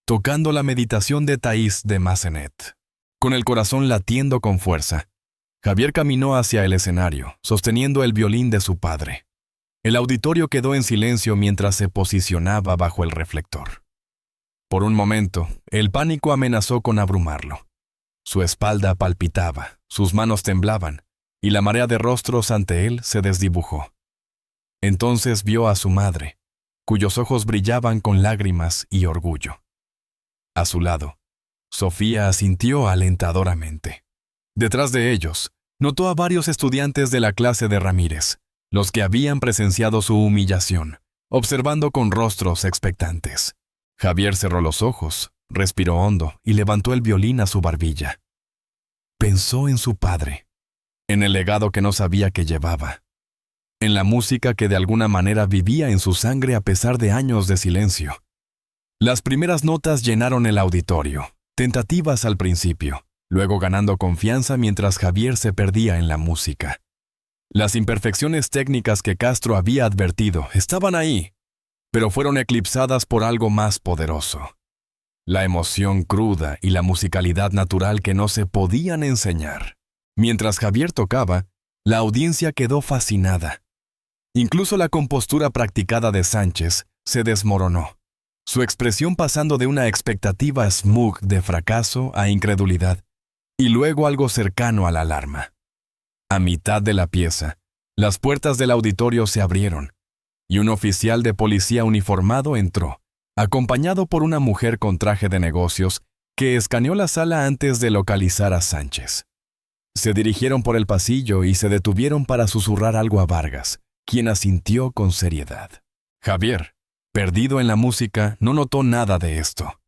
tocando la meditación de Thais de Massenet. Con el corazón latiendo con fuerza, Javier caminó hacia el escenario, sosteniendo el violín de su padre. El auditorio quedó en silencio mientras se posicionaba bajo el reflector. Por un momento, el pánico amenazó con abrumarlo. Su espalda palpitaba, sus manos temblaban, y la marea de rostros ante él se desdibujó. Entonces vio a su madre, cuyos ojos brillaban con lágrimas y orgullo. A su lado, Sofía asintió alentadoramente. Detrás de ellos, notó a varios estudiantes de la clase de Ramírez, los que habían presenciado su humillación, observando con rostros expectantes. Javier cerró los ojos, respiró hondo y levantó el violín a su barbilla. Pensó en su padre, en el legado que no sabía que llevaba, en la música que de alguna manera vivía en su sangre a pesar de años de silencio. Las primeras notas llenaron el auditorio, tentativas al principio, luego ganando confianza mientras Javier se perdía en la música. Las imperfecciones técnicas que Castro había advertido estaban ahí, pero fueron eclipsadas por algo más poderoso: la emoción cruda y la musicalidad natural que no se podían enseñar. Mientras Javier tocaba, la audiencia quedó fascinada. Incluso la compostura practicada de Sánchez se desmoronó, su expresión pasando de una expectativa smug de fracaso a incredulidad, y luego algo cercano a la alarma. A mitad de la pieza, las puertas del auditorio se abrieron, y un oficial de policía uniformado entró, acompañado por una mujer con traje de negocios que escaneó la sala antes de localizar a Sánchez. Se dirigieron por el pasillo y se detuvieron para susurrar algo a Vargas, quien asintió con seriedad. Javier, perdido en la música, no notó nada de esto.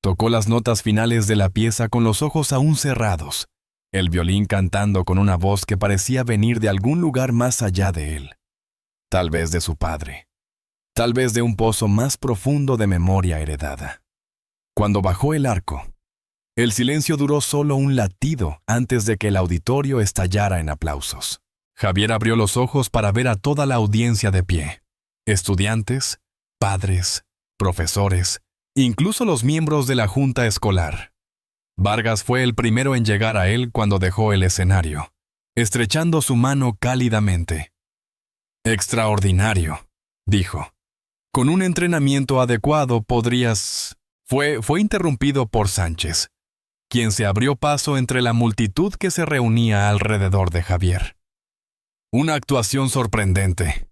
Tocó las notas finales de la pieza con los ojos aún cerrados, el violín cantando con una voz que parecía venir de algún lugar más allá de él. Tal vez de su padre. Tal vez de un pozo más profundo de memoria heredada. Cuando bajó el arco, el silencio duró solo un latido antes de que el auditorio estallara en aplausos. Javier abrió los ojos para ver a toda la audiencia de pie. Estudiantes, padres, profesores, incluso los miembros de la junta escolar. Vargas fue el primero en llegar a él cuando dejó el escenario, estrechando su mano cálidamente. «Extraordinario», dijo. «Con un entrenamiento adecuado podrías...» Fue interrumpido por Sánchez, quien se abrió paso entre la multitud que se reunía alrededor de Javier. «Una actuación sorprendente»,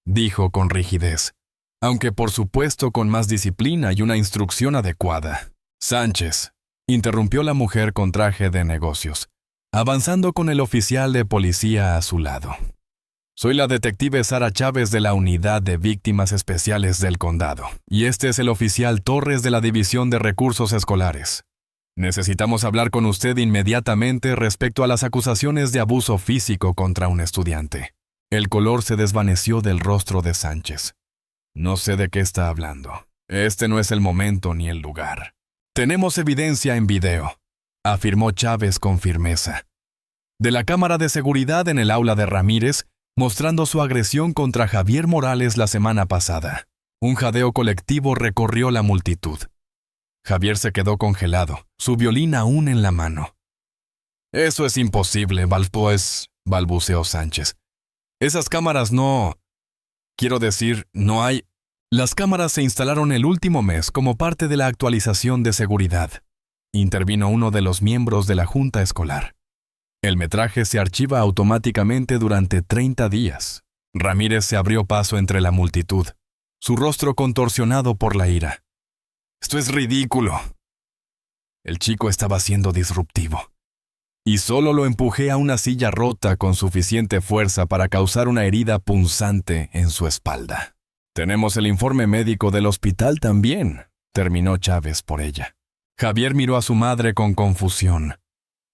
dijo con rigidez, aunque por supuesto con más disciplina y una instrucción adecuada. «Sánchez, interrumpió la mujer con traje de negocios, avanzando con el oficial de policía a su lado. Soy la detective Sara Chávez de la Unidad de Víctimas Especiales del Condado, y este es el oficial Torres de la División de Recursos Escolares. Necesitamos hablar con usted inmediatamente respecto a las acusaciones de abuso físico contra un estudiante. El color se desvaneció del rostro de Sánchez. No sé de qué está hablando. Este no es el momento ni el lugar. Tenemos evidencia en video, afirmó Chávez con firmeza. De la cámara de seguridad en el aula de Ramírez, mostrando su agresión contra Javier Morales la semana pasada. Un jadeo colectivo recorrió la multitud. Javier se quedó congelado, su violín aún en la mano. Eso es imposible, balbuceó Sánchez. Esas cámaras no... Quiero decir, no hay... Las cámaras se instalaron el último mes como parte de la actualización de seguridad. Intervino uno de los miembros de la junta escolar. El metraje se archiva automáticamente durante 30 días. Ramírez se abrió paso entre la multitud, su rostro contorsionado por la ira. Esto es ridículo. El chico estaba siendo disruptivo. Y solo lo empujé a una silla rota con suficiente fuerza para causar una herida punzante en su espalda. Tenemos el informe médico del hospital también, terminó Chávez por ella. Javier miró a su madre con confusión.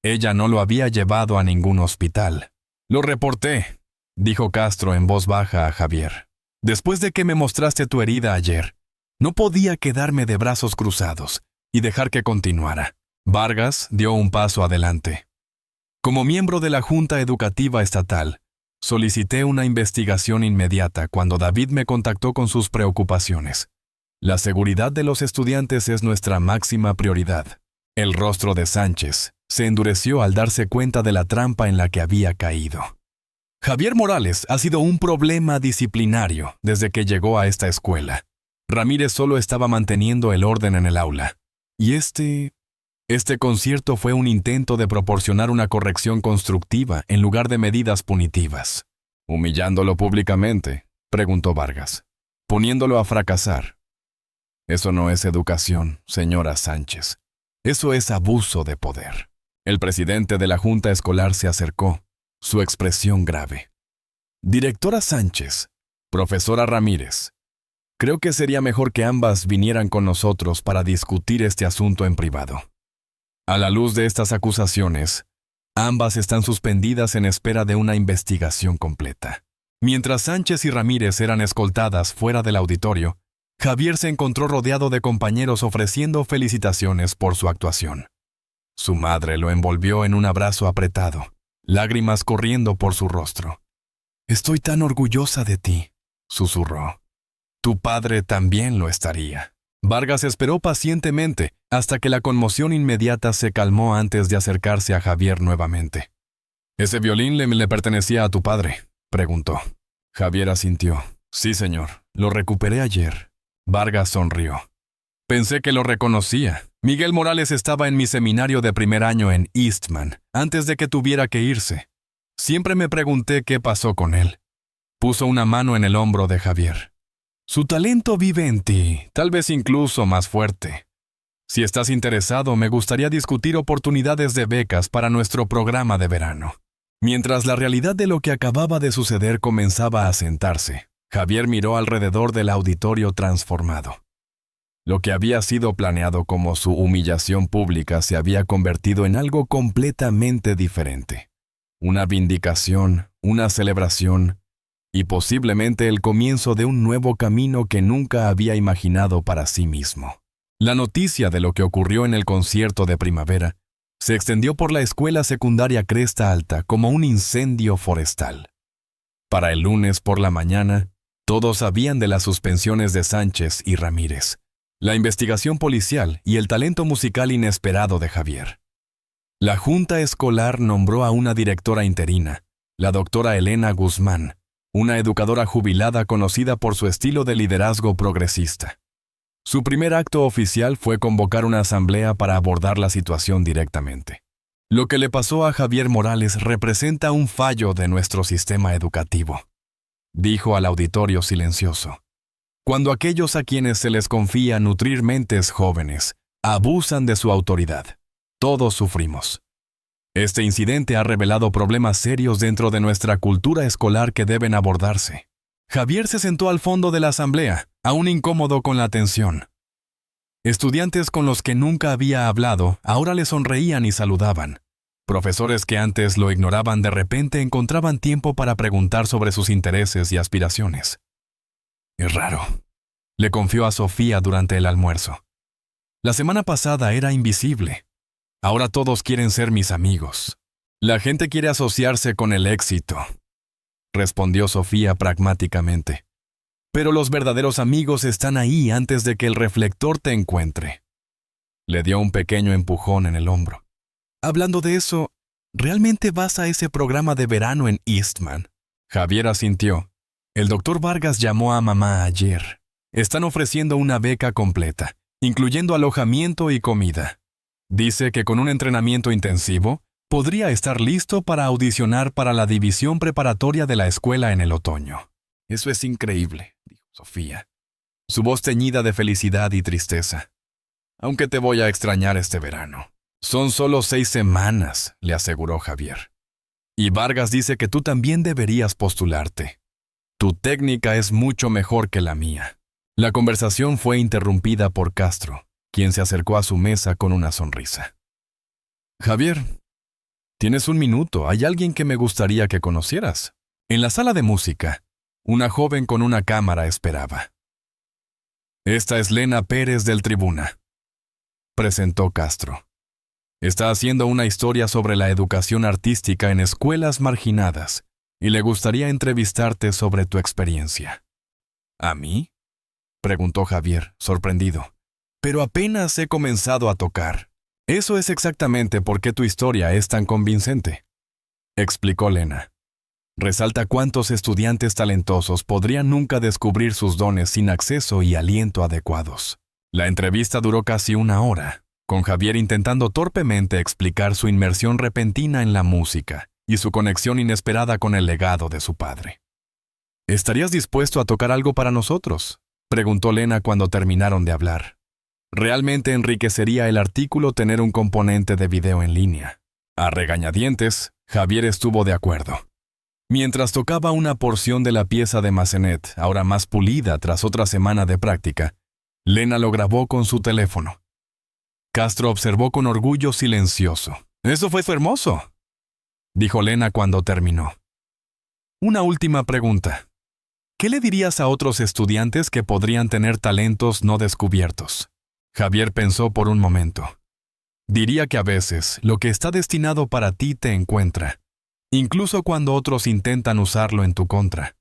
Ella no lo había llevado a ningún hospital. Lo reporté, dijo Castro en voz baja a Javier. Después de que me mostraste tu herida ayer, no podía quedarme de brazos cruzados y dejar que continuara. Vargas dio un paso adelante. Como miembro de la Junta Educativa Estatal, solicité una investigación inmediata cuando David me contactó con sus preocupaciones. La seguridad de los estudiantes es nuestra máxima prioridad. El rostro de Sánchez se endureció al darse cuenta de la trampa en la que había caído. Javier Morales ha sido un problema disciplinario desde que llegó a esta escuela. Ramírez solo estaba manteniendo el orden en el aula. Y este concierto fue un intento de proporcionar una corrección constructiva en lugar de medidas punitivas. ¿Humillándolo públicamente?, preguntó Vargas. ¿Poniéndolo a fracasar? Eso no es educación, señora Sánchez. Eso es abuso de poder. El presidente de la Junta Escolar se acercó, su expresión grave. Directora Sánchez, profesora Ramírez, creo que sería mejor que ambas vinieran con nosotros para discutir este asunto en privado. A la luz de estas acusaciones, ambas están suspendidas en espera de una investigación completa. Mientras Sánchez y Ramírez eran escoltadas fuera del auditorio, Javier se encontró rodeado de compañeros ofreciendo felicitaciones por su actuación. Su madre lo envolvió en un abrazo apretado, lágrimas corriendo por su rostro. «Estoy tan orgullosa de ti», susurró. «Tu padre también lo estaría». Vargas esperó pacientemente hasta que la conmoción inmediata se calmó antes de acercarse a Javier nuevamente. «¿Ese violín le pertenecía a tu padre?», preguntó. Javier asintió. «Sí, señor, lo recuperé ayer». Vargas sonrió. «Pensé que lo reconocía. Miguel Morales estaba en mi seminario de primer año en Eastman, antes de que tuviera que irse. Siempre me pregunté qué pasó con él». Puso una mano en el hombro de Javier. «Su talento vive en ti, tal vez incluso más fuerte. Si estás interesado, me gustaría discutir oportunidades de becas para nuestro programa de verano». Mientras la realidad de lo que acababa de suceder comenzaba a asentarse, Javier miró alrededor del auditorio transformado. Lo que había sido planeado como su humillación pública se había convertido en algo completamente diferente. Una vindicación, una celebración y posiblemente el comienzo de un nuevo camino que nunca había imaginado para sí mismo. La noticia de lo que ocurrió en el concierto de primavera se extendió por la escuela secundaria Cresta Alta como un incendio forestal. Para el lunes por la mañana, todos sabían de las suspensiones de Sánchez y Ramírez, la investigación policial y el talento musical inesperado de Javier. La Junta Escolar nombró a una directora interina, la doctora Elena Guzmán, una educadora jubilada conocida por su estilo de liderazgo progresista. Su primer acto oficial fue convocar una asamblea para abordar la situación directamente. Lo que le pasó a Javier Morales representa un fallo de nuestro sistema educativo, dijo al auditorio silencioso. Cuando aquellos a quienes se les confía nutrir mentes jóvenes abusan de su autoridad, Todos sufrimos. Este incidente ha revelado problemas serios dentro de nuestra cultura escolar que deben abordarse. Javier se sentó al fondo de la asamblea, aún incómodo con la tensión. Estudiantes con los que nunca había hablado ahora le sonreían y saludaban. Profesores que antes lo ignoraban de repente encontraban tiempo para preguntar sobre sus intereses y aspiraciones. Es raro, le confió a Sofía durante el almuerzo. La semana pasada era invisible. Ahora todos quieren ser mis amigos. La gente quiere asociarse con el éxito, respondió Sofía pragmáticamente. Pero los verdaderos amigos están ahí antes de que el reflector te encuentre. Le dio un pequeño empujón en el hombro. Hablando de eso, ¿realmente vas a ese programa de verano en Eastman? Javier asintió. El doctor Vargas llamó a mamá ayer. Están ofreciendo una beca completa, incluyendo alojamiento y comida. Dice que con un entrenamiento intensivo, podría estar listo para audicionar para la división preparatoria de la escuela en el otoño. Eso es increíble, dijo Sofía, su voz teñida de felicidad y tristeza. Aunque te voy a extrañar este verano. Son solo 6 semanas, le aseguró Javier. Y Vargas dice que tú también deberías postularte. Tu técnica es mucho mejor que la mía. La conversación fue interrumpida por Castro, quien se acercó a su mesa con una sonrisa. Javier, tienes un minuto. Hay alguien que me gustaría que conocieras. En la sala de música, una joven con una cámara esperaba. Esta es Lena Pérez del Tribuna, presentó Castro. Está haciendo una historia sobre la educación artística en escuelas marginadas y le gustaría entrevistarte sobre tu experiencia. ¿A mí?, preguntó Javier, sorprendido. Pero apenas he comenzado a tocar. Eso es exactamente por qué tu historia es tan convincente, explicó Lena. Resalta cuántos estudiantes talentosos podrían nunca descubrir sus dones sin acceso y aliento adecuados. La entrevista duró casi 1 hora, con Javier intentando torpemente explicar su inmersión repentina en la música y su conexión inesperada con el legado de su padre. ¿Estarías dispuesto a tocar algo para nosotros?, preguntó Lena cuando terminaron de hablar. Realmente enriquecería el artículo tener un componente de video en línea. A regañadientes, Javier estuvo de acuerdo. Mientras tocaba una porción de la pieza de Massenet, ahora más pulida tras otra semana de práctica, Lena lo grabó con su teléfono. Castro observó con orgullo silencioso. «Eso fue hermoso», dijo Lena cuando terminó. Una última pregunta. ¿Qué le dirías a otros estudiantes que podrían tener talentos no descubiertos? Javier pensó por un momento. Diría que a veces lo que está destinado para ti te encuentra, incluso cuando otros intentan usarlo en tu contra.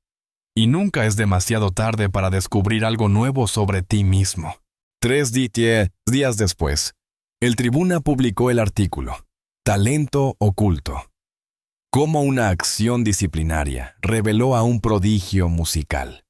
Y nunca es demasiado tarde para descubrir algo nuevo sobre ti mismo. 3 días después, el Tribuna publicó el artículo Talento oculto. Cómo una acción disciplinaria reveló a un prodigio musical.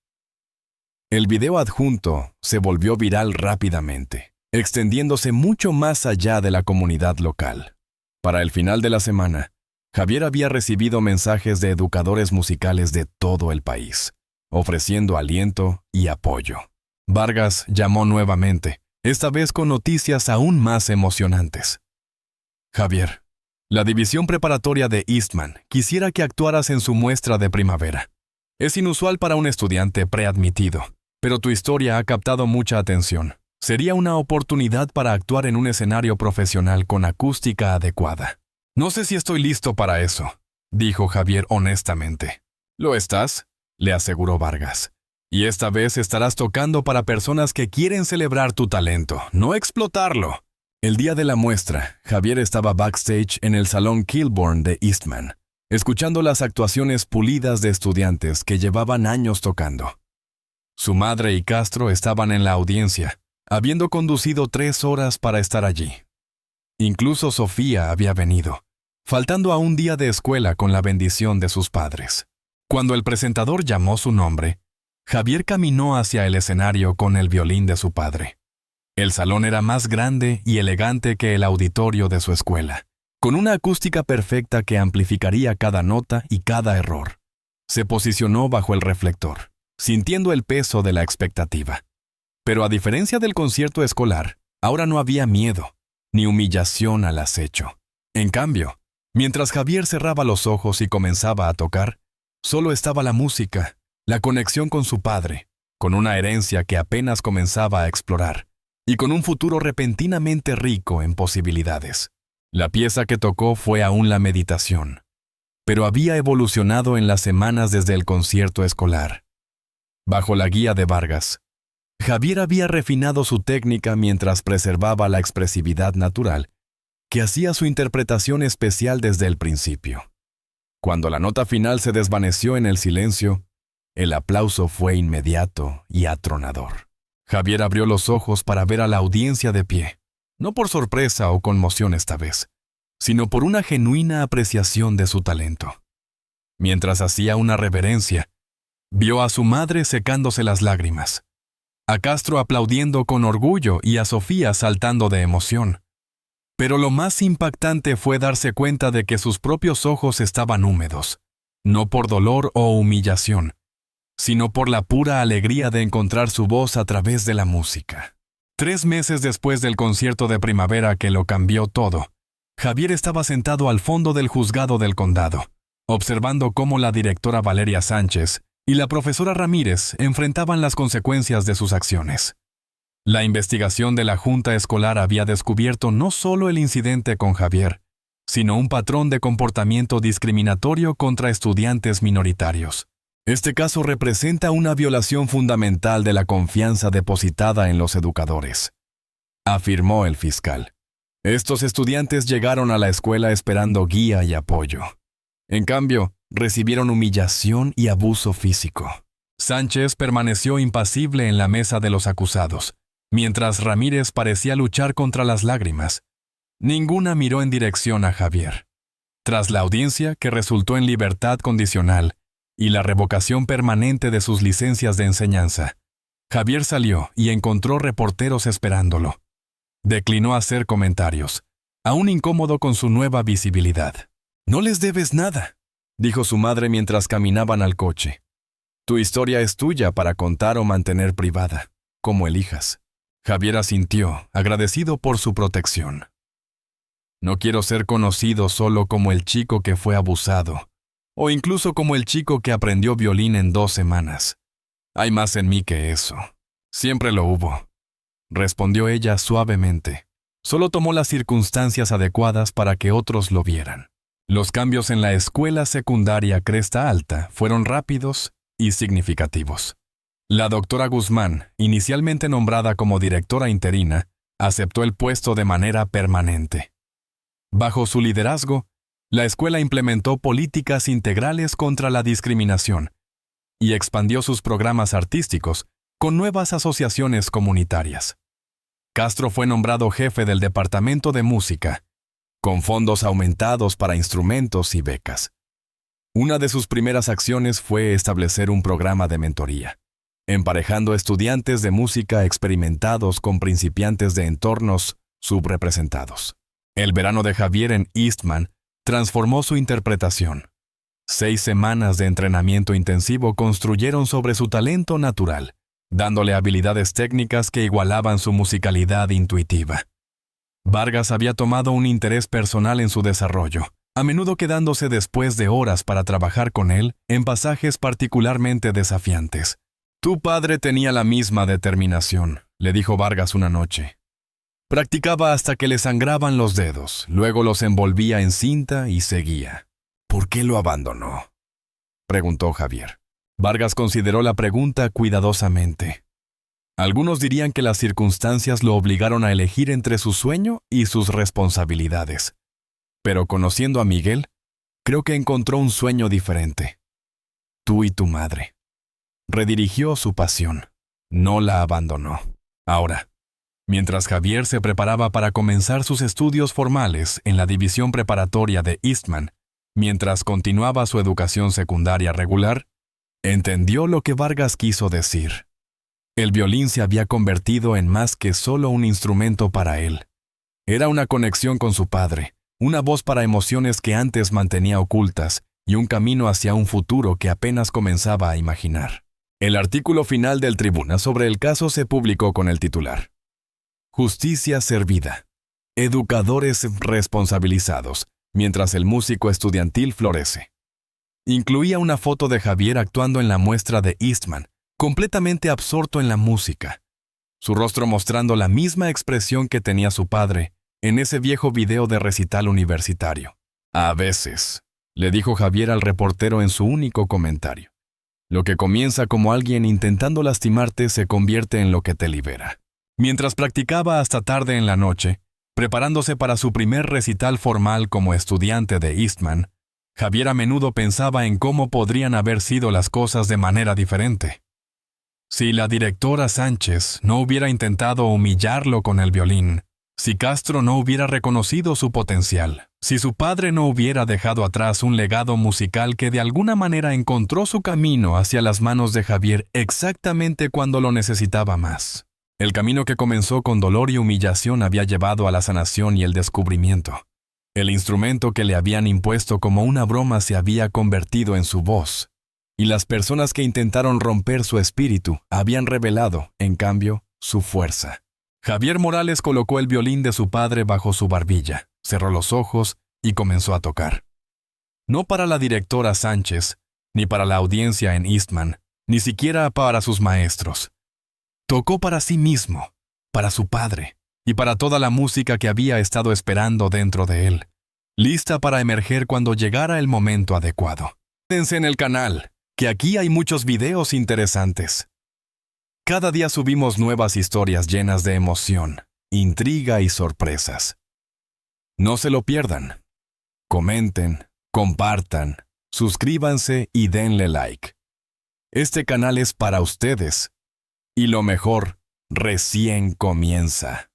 El video adjunto se volvió viral rápidamente, extendiéndose mucho más allá de la comunidad local. Para el final de la semana, Javier había recibido mensajes de educadores musicales de todo el país, ofreciendo aliento y apoyo. Vargas llamó nuevamente, esta vez con noticias aún más emocionantes. Javier, la división preparatoria de Eastman quisiera que actuaras en su muestra de primavera. Es inusual para un estudiante preadmitido, pero tu historia ha captado mucha atención. Sería una oportunidad para actuar en un escenario profesional con acústica adecuada. No sé si estoy listo para eso, dijo Javier honestamente. ¿Lo estás?, le aseguró Vargas. Y esta vez estarás tocando para personas que quieren celebrar tu talento, no explotarlo. El día de la muestra, Javier estaba backstage en el Salón Kilbourne de Eastman, escuchando las actuaciones pulidas de estudiantes que llevaban años tocando. Su madre y Castro estaban en la audiencia, habiendo conducido 3 horas para estar allí. Incluso Sofía había venido, faltando a un día de escuela con la bendición de sus padres. Cuando el presentador llamó su nombre, Javier caminó hacia el escenario con el violín de su padre. El salón era más grande y elegante que el auditorio de su escuela, con una acústica perfecta que amplificaría cada nota y cada error. Se posicionó bajo el reflector, sintiendo el peso de la expectativa. Pero a diferencia del concierto escolar, ahora no había miedo. ni humillación al acecho. En cambio, mientras Javier cerraba los ojos y comenzaba a tocar, solo estaba la música, la conexión con su padre, con una herencia que apenas comenzaba a explorar, y con un futuro repentinamente rico en posibilidades. La pieza que tocó fue aún la meditación, pero había evolucionado en las semanas desde el concierto escolar. Bajo la guía de Vargas, Javier había refinado su técnica mientras preservaba la expresividad natural que hacía su interpretación especial desde el principio. Cuando la nota final se desvaneció en el silencio, el aplauso fue inmediato y atronador. Javier abrió los ojos para ver a la audiencia de pie, no por sorpresa o conmoción esta vez, sino por una genuina apreciación de su talento. Mientras hacía una reverencia, vio a su madre secándose las lágrimas, a Castro aplaudiendo con orgullo y a Sofía saltando de emoción. Pero lo más impactante fue darse cuenta de que sus propios ojos estaban húmedos, no por dolor o humillación, sino por la pura alegría de encontrar su voz a través de la música. 3 meses después del concierto de primavera que lo cambió todo, Javier estaba sentado al fondo del juzgado del condado, observando cómo la directora Valeria Sánchez y la profesora Ramírez enfrentaban las consecuencias de sus acciones. La investigación de la Junta Escolar había descubierto no solo el incidente con Javier, sino un patrón de comportamiento discriminatorio contra estudiantes minoritarios. Este caso representa una violación fundamental de la confianza depositada en los educadores, afirmó el fiscal. Estos estudiantes llegaron a la escuela esperando guía y apoyo. En cambio, recibieron humillación y abuso físico. Sánchez permaneció impasible en la mesa de los acusados, mientras Ramírez parecía luchar contra las lágrimas. Ninguna miró en dirección a Javier. Tras la audiencia, que resultó en libertad condicional y la revocación permanente de sus licencias de enseñanza, Javier salió y encontró reporteros esperándolo. Declinó hacer comentarios, aún incómodo con su nueva visibilidad. «No les debes nada», dijo su madre mientras caminaban al coche. «Tu historia es tuya para contar o mantener privada, como elijas». Javier asintió, agradecido por su protección. «No quiero ser conocido solo como el chico que fue abusado, o incluso como el chico que aprendió violín en 2 semanas. Hay más en mí que eso. Siempre lo hubo», respondió ella suavemente. Solo tomó las circunstancias adecuadas para que otros lo vieran. Los cambios en la escuela secundaria Cresta Alta fueron rápidos y significativos. La doctora Guzmán, inicialmente nombrada como directora interina, aceptó el puesto de manera permanente. Bajo su liderazgo, la escuela implementó políticas integrales contra la discriminación y expandió sus programas artísticos con nuevas asociaciones comunitarias. Castro fue nombrado jefe del Departamento de Música, con fondos aumentados para instrumentos y becas. Una de sus primeras acciones fue establecer un programa de mentoría, emparejando estudiantes de música experimentados con principiantes de entornos subrepresentados. El verano de Javier en Eastman transformó su interpretación. 6 semanas de entrenamiento intensivo construyeron sobre su talento natural, dándole habilidades técnicas que igualaban su musicalidad intuitiva. Vargas había tomado un interés personal en su desarrollo, a menudo quedándose después de horas para trabajar con él en pasajes particularmente desafiantes. «Tu padre tenía la misma determinación», le dijo Vargas una noche. «Practicaba hasta que le sangraban los dedos, luego los envolvía en cinta y seguía». «¿Por qué lo abandonó?», preguntó Javier. Vargas consideró la pregunta cuidadosamente. Algunos dirían que las circunstancias lo obligaron a elegir entre su sueño y sus responsabilidades. Pero conociendo a Miguel, creo que encontró un sueño diferente. Tú y tu madre. Redirigió su pasión. No la abandonó. Ahora, mientras Javier se preparaba para comenzar sus estudios formales en la división preparatoria de Eastman, mientras continuaba su educación secundaria regular, entendió lo que Vargas quiso decir. El violín se había convertido en más que solo un instrumento para él. Era una conexión con su padre, una voz para emociones que antes mantenía ocultas y un camino hacia un futuro que apenas comenzaba a imaginar. El artículo final del Tribuna sobre el caso se publicó con el titular: «Justicia servida. Educadores responsabilizados, mientras el músico estudiantil florece. Incluía una foto de Javier actuando en la muestra de Eastman, completamente absorto en la música, su rostro mostrando la misma expresión que tenía su padre en ese viejo video de recital universitario. A veces, le dijo Javier al reportero en su único comentario, lo que comienza como alguien intentando lastimarte se convierte en lo que te libera. Mientras practicaba hasta tarde en la noche, preparándose para su primer recital formal como estudiante de Eastman, Javier a menudo pensaba en cómo podrían haber sido las cosas de manera diferente. Si la directora Sánchez no hubiera intentado humillarlo con el violín, si Castro no hubiera reconocido su potencial, si su padre no hubiera dejado atrás un legado musical que de alguna manera encontró su camino hacia las manos de Javier exactamente cuando lo necesitaba más. El camino que comenzó con dolor y humillación había llevado a la sanación y el descubrimiento. El instrumento que le habían impuesto como una broma se había convertido en su voz, y las personas que intentaron romper su espíritu habían revelado, en cambio, su fuerza. Javier Morales colocó el violín de su padre bajo su barbilla, cerró los ojos y comenzó a tocar. No para la directora Sánchez, ni para la audiencia en Eastman, ni siquiera para sus maestros. Tocó para sí mismo, para su padre, y para toda la música que había estado esperando dentro de él, lista para emerger cuando llegara el momento adecuado. Quédense en el canal, que aquí hay muchos videos interesantes. Cada día subimos nuevas historias llenas de emoción, intriga y sorpresas. No se lo pierdan. Comenten, compartan, suscríbanse y denle like. Este canal es para ustedes. Y lo mejor, recién comienza.